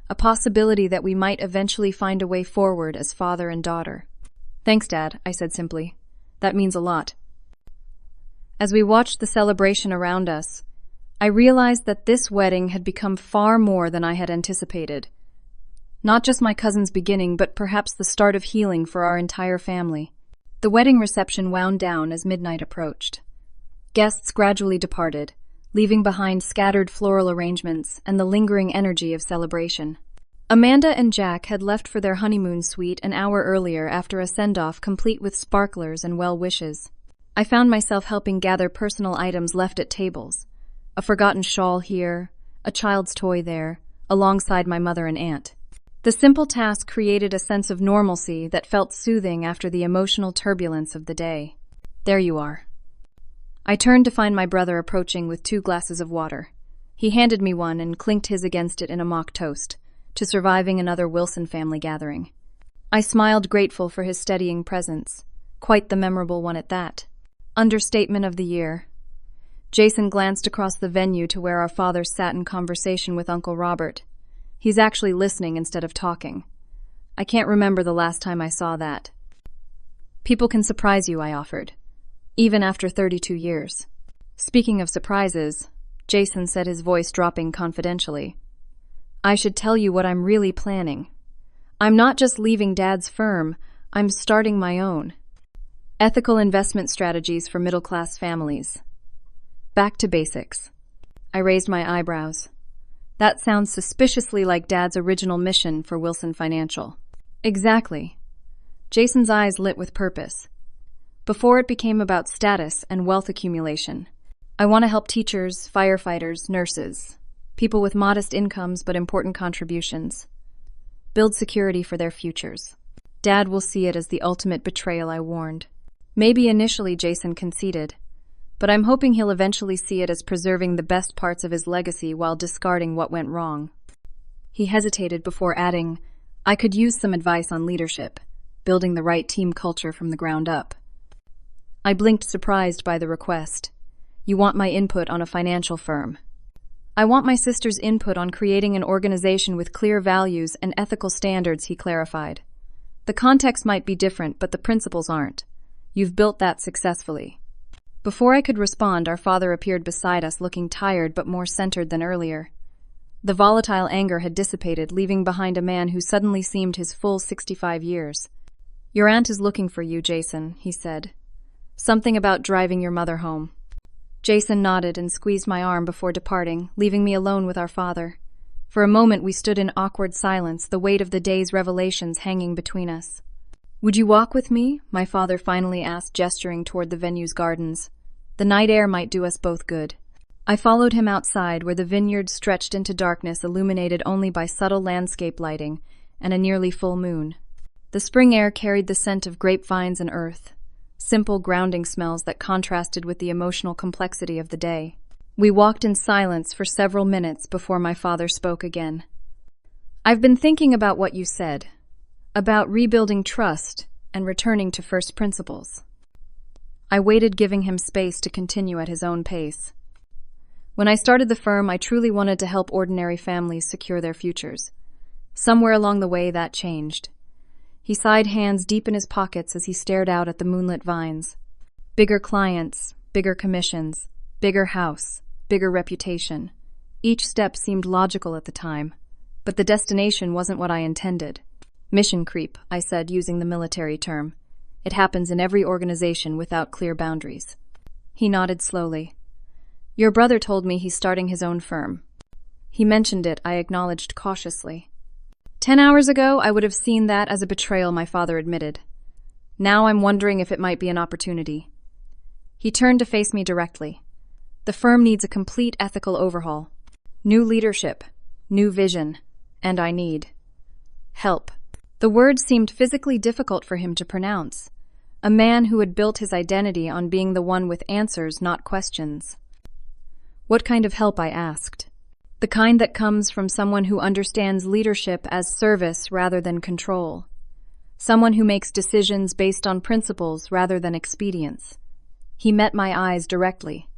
A possibility that we might eventually find a way forward as father and daughter. Thanks, Dad, I said simply. That means a lot. As we watched the celebration around us, I realized that this wedding had become far more than I had anticipated. Not just my cousin's beginning, but perhaps the start of healing for our entire family. The wedding reception wound down as midnight approached. Guests gradually departed, leaving behind scattered floral arrangements and the lingering energy of celebration. Amanda and Jack had left for their honeymoon suite an hour earlier after a send-off complete with sparklers and well wishes. I found myself helping gather personal items left at tables. A forgotten shawl here, a child's toy there, alongside my mother and aunt. The simple task created a sense of normalcy that felt soothing after the emotional turbulence of the day. There you are. I turned to find my brother approaching with 2 glasses of water. He handed me one and clinked his against it in a mock toast to surviving another Wilson family gathering. I smiled, grateful for his steadying presence, quite the memorable one at that. Understatement of the year. Jason glanced across the venue to where our father sat in conversation with Uncle Robert. He's actually listening instead of talking. I can't remember the last time I saw that. People can surprise you, I offered, even after 32 years. Speaking of surprises, Jason said, his voice dropping confidentially. I should tell you what I'm really planning. I'm not just leaving Dad's firm, I'm starting my own. Ethical investment strategies for middle-class families. Back to basics. I raised my eyebrows. That sounds suspiciously like Dad's original mission for Wilson Financial. Exactly. Jason's eyes lit with purpose. Before it became about status and wealth accumulation, I want to help teachers, firefighters, nurses, people with modest incomes but important contributions. Build security for their futures. Dad will see it as the ultimate betrayal, I warned. Maybe initially, Jason conceded, but I'm hoping he'll eventually see it as preserving the best parts of his legacy while discarding what went wrong. He hesitated before adding, I could use some advice on leadership, building the right team culture from the ground up. I blinked, surprised by the request. You want my input on a financial firm. I want my sister's input on creating an organization with clear values and ethical standards, he clarified. The context might be different, but the principles aren't. You've built that successfully. Before I could respond, our father appeared beside us, looking tired but more centered than earlier. The volatile anger had dissipated, leaving behind a man who suddenly seemed his full 65 years. Your aunt is looking for you, Jason, he said. Something about driving your mother home. Jason nodded and squeezed my arm before departing, leaving me alone with our father. For a moment we stood in awkward silence, the weight of the day's revelations hanging between us. Would you walk with me? My father finally asked, gesturing toward the venue's gardens. The night air might do us both good. I followed him outside, where the vineyard stretched into darkness, illuminated only by subtle landscape lighting and a nearly full moon. The spring air carried the scent of grapevines and earth, simple grounding smells that contrasted with the emotional complexity of the day. We walked in silence for several minutes before my father spoke again. I've been thinking about what you said, about rebuilding trust and returning to first principles. I waited, giving him space to continue at his own pace. When I started the firm, I truly wanted to help ordinary families secure their futures. Somewhere along the way, that changed. He sighed, hands deep in his pockets as he stared out at the moonlit vines. Bigger clients, bigger commissions, bigger house, bigger reputation. Each step seemed logical at the time, but the destination wasn't what I intended. Mission creep, I said, using the military term. It happens in every organization without clear boundaries. He nodded slowly. Your brother told me he's starting his own firm. He mentioned it, I acknowledged cautiously. 10 hours ago, I would have seen that as a betrayal, my father admitted. Now I'm wondering if it might be an opportunity. He turned to face me directly. The firm needs a complete ethical overhaul. New leadership, new vision, and I need help. The word seemed physically difficult for him to pronounce. A man who had built his identity on being the one with answers, not questions. What kind of help? I asked. The kind that comes from someone who understands leadership as service rather than control. Someone who makes decisions based on principles rather than expedience. He met my eyes directly.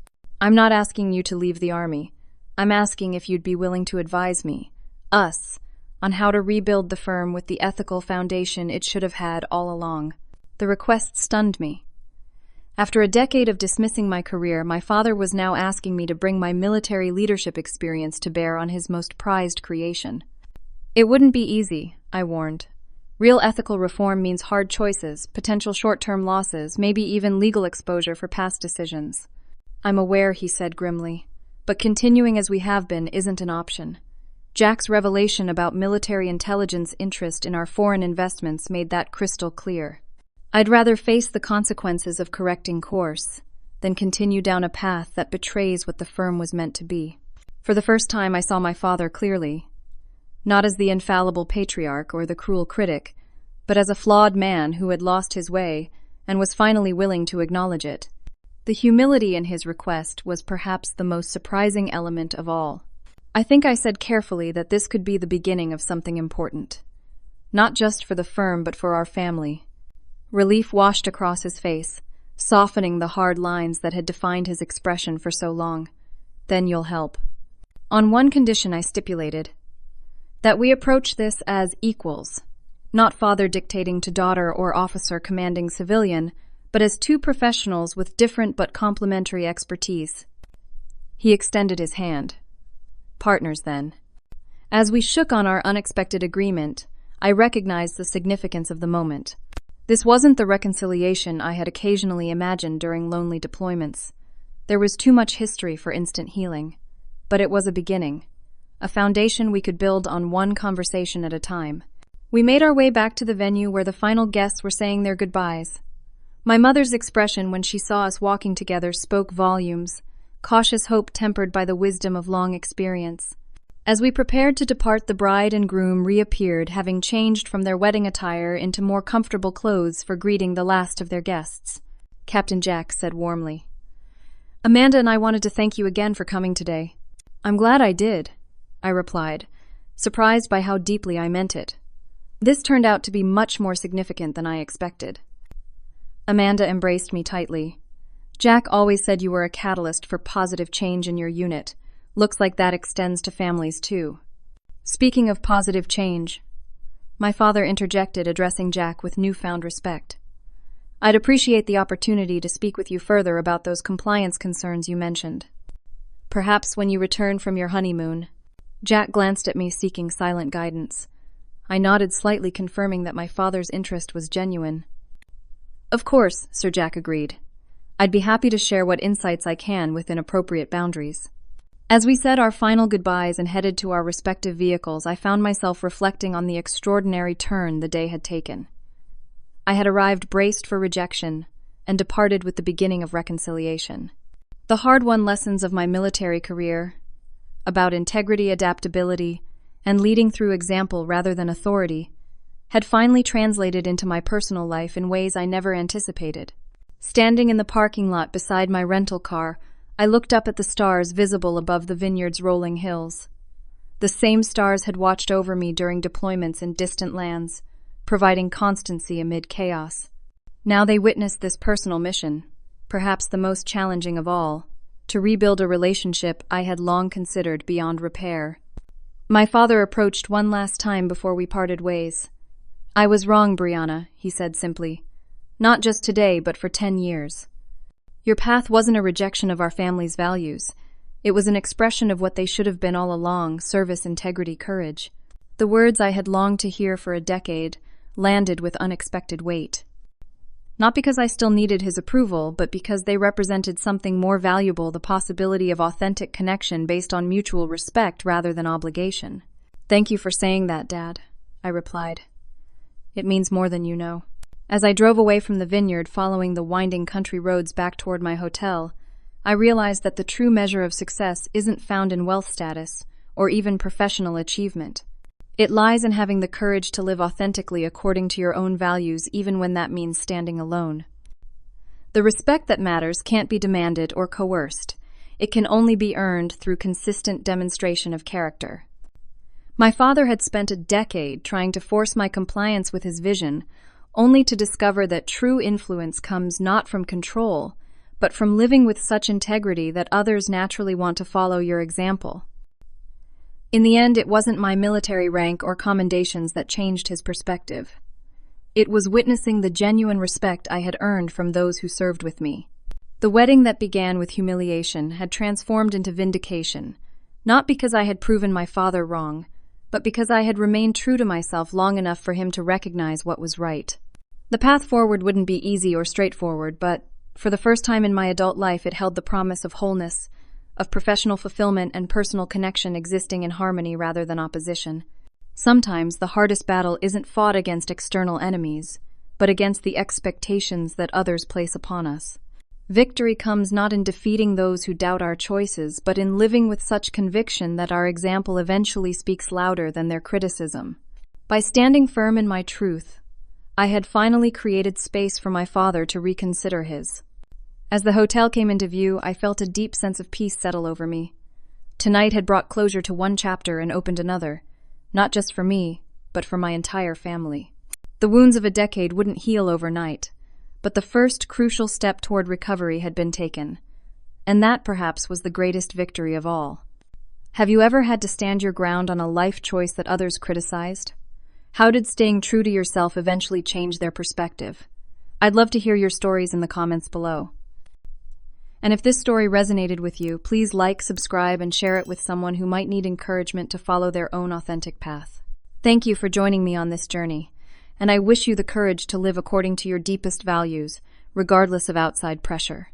I'm not asking you to leave the army. I'm asking if you'd be willing to advise me, us, on how to rebuild the firm with the ethical foundation it should have had all along. The request stunned me. After a decade of dismissing my career, my father was now asking me to bring my military leadership experience to bear on his most prized creation. It wouldn't be easy, I warned. Real ethical reform means hard choices, potential short-term losses, maybe even legal exposure for past decisions. I'm aware, he said grimly, but continuing as we have been isn't an option. Jack's revelation about military intelligence interest in our foreign investments made that crystal clear. I'd rather face the consequences of correcting course than continue down a path that betrays what the firm was meant to be. For the first time, I saw my father clearly, not as the infallible patriarch or the cruel critic, but as a flawed man who had lost his way and was finally willing to acknowledge it. The humility in his request was perhaps the most surprising element of all. I think I said carefully that this could be the beginning of something important, not just for the firm but for our family. Relief washed across his face, softening the hard lines that had defined his expression for so long. Then you'll help. On one condition I stipulated, that we approach this as equals, not father dictating to daughter or officer commanding civilian, but as two professionals with different but complementary expertise. He extended his hand. Partners, then. As we shook on our unexpected agreement, I recognized the significance of the moment. This wasn't the reconciliation I had occasionally imagined during lonely deployments. There was too much history for instant healing. But it was a beginning, a foundation we could build on one conversation at a time. We made our way back to the venue where the final guests were saying their goodbyes. My mother's expression when she saw us walking together spoke volumes, cautious hope tempered by the wisdom of long experience. As we prepared to depart, the bride and groom reappeared, having changed from their wedding attire into more comfortable clothes for greeting the last of their guests. Captain Jack said warmly, "Amanda and I wanted to thank you again for coming today." "I'm glad I did," I replied, surprised by how deeply I meant it. This turned out to be much more significant than I expected. Amanda embraced me tightly. "Jack always said you were a catalyst for positive change in your unit. Looks like that extends to families, too." Speaking of positive change, my father interjected, addressing Jack with newfound respect. "I'd appreciate the opportunity to speak with you further about those compliance concerns you mentioned. Perhaps when you return from your honeymoon." Jack glanced at me, seeking silent guidance. I nodded slightly, confirming that my father's interest was genuine. "Of course," Sir Jack agreed. "I'd be happy to share what insights I can within appropriate boundaries." As we said our final goodbyes and headed to our respective vehicles, I found myself reflecting on the extraordinary turn the day had taken. I had arrived braced for rejection and departed with the beginning of reconciliation. The hard-won lessons of my military career, about integrity, adaptability, and leading through example rather than authority, had finally translated into my personal life in ways I never anticipated. Standing in the parking lot beside my rental car, I looked up at the stars visible above the vineyard's rolling hills. The same stars had watched over me during deployments in distant lands, providing constancy amid chaos. Now they witnessed this personal mission, perhaps the most challenging of all, to rebuild a relationship I had long considered beyond repair. My father approached one last time before we parted ways. "I was wrong, Brianna," he said simply. "Not just today, but for 10 years. Your path wasn't a rejection of our family's values. It was an expression of what they should have been all along: service, integrity, courage." The words I had longed to hear for a decade landed with unexpected weight. Not because I still needed his approval, but because they represented something more valuable: the possibility of authentic connection based on mutual respect rather than obligation. "Thank you for saying that, Dad," I replied. "It means more than you know." As I drove away from the vineyard, following the winding country roads back toward my hotel, I realized that the true measure of success isn't found in wealth status or even professional achievement. It lies in having the courage to live authentically according to your own values, even when that means standing alone. The respect that matters can't be demanded or coerced. It can only be earned through consistent demonstration of character. My father had spent a decade trying to force my compliance with his vision, only to discover that true influence comes not from control, but from living with such integrity that others naturally want to follow your example. In the end, it wasn't my military rank or commendations that changed his perspective. It was witnessing the genuine respect I had earned from those who served with me. The wedding that began with humiliation had transformed into vindication, not because I had proven my father wrong, but because I had remained true to myself long enough for him to recognize what was right. The path forward wouldn't be easy or straightforward, but for the first time in my adult life, it held the promise of wholeness, of professional fulfillment and personal connection existing in harmony rather than opposition. Sometimes the hardest battle isn't fought against external enemies, but against the expectations that others place upon us. Victory comes not in defeating those who doubt our choices, but in living with such conviction that our example eventually speaks louder than their criticism. By standing firm in my truth, I had finally created space for my father to reconsider his. As the hotel came into view, I felt a deep sense of peace settle over me. Tonight had brought closure to one chapter and opened another, not just for me, but for my entire family. The wounds of a decade wouldn't heal overnight, but the first crucial step toward recovery had been taken, and that perhaps was the greatest victory of all. Have you ever had to stand your ground on a life choice that others criticized? How did staying true to yourself eventually change their perspective? I'd love to hear your stories in the comments below. And if this story resonated with you, please like, subscribe, and share it with someone who might need encouragement to follow their own authentic path. Thank you for joining me on this journey, and I wish you the courage to live according to your deepest values, regardless of outside pressure.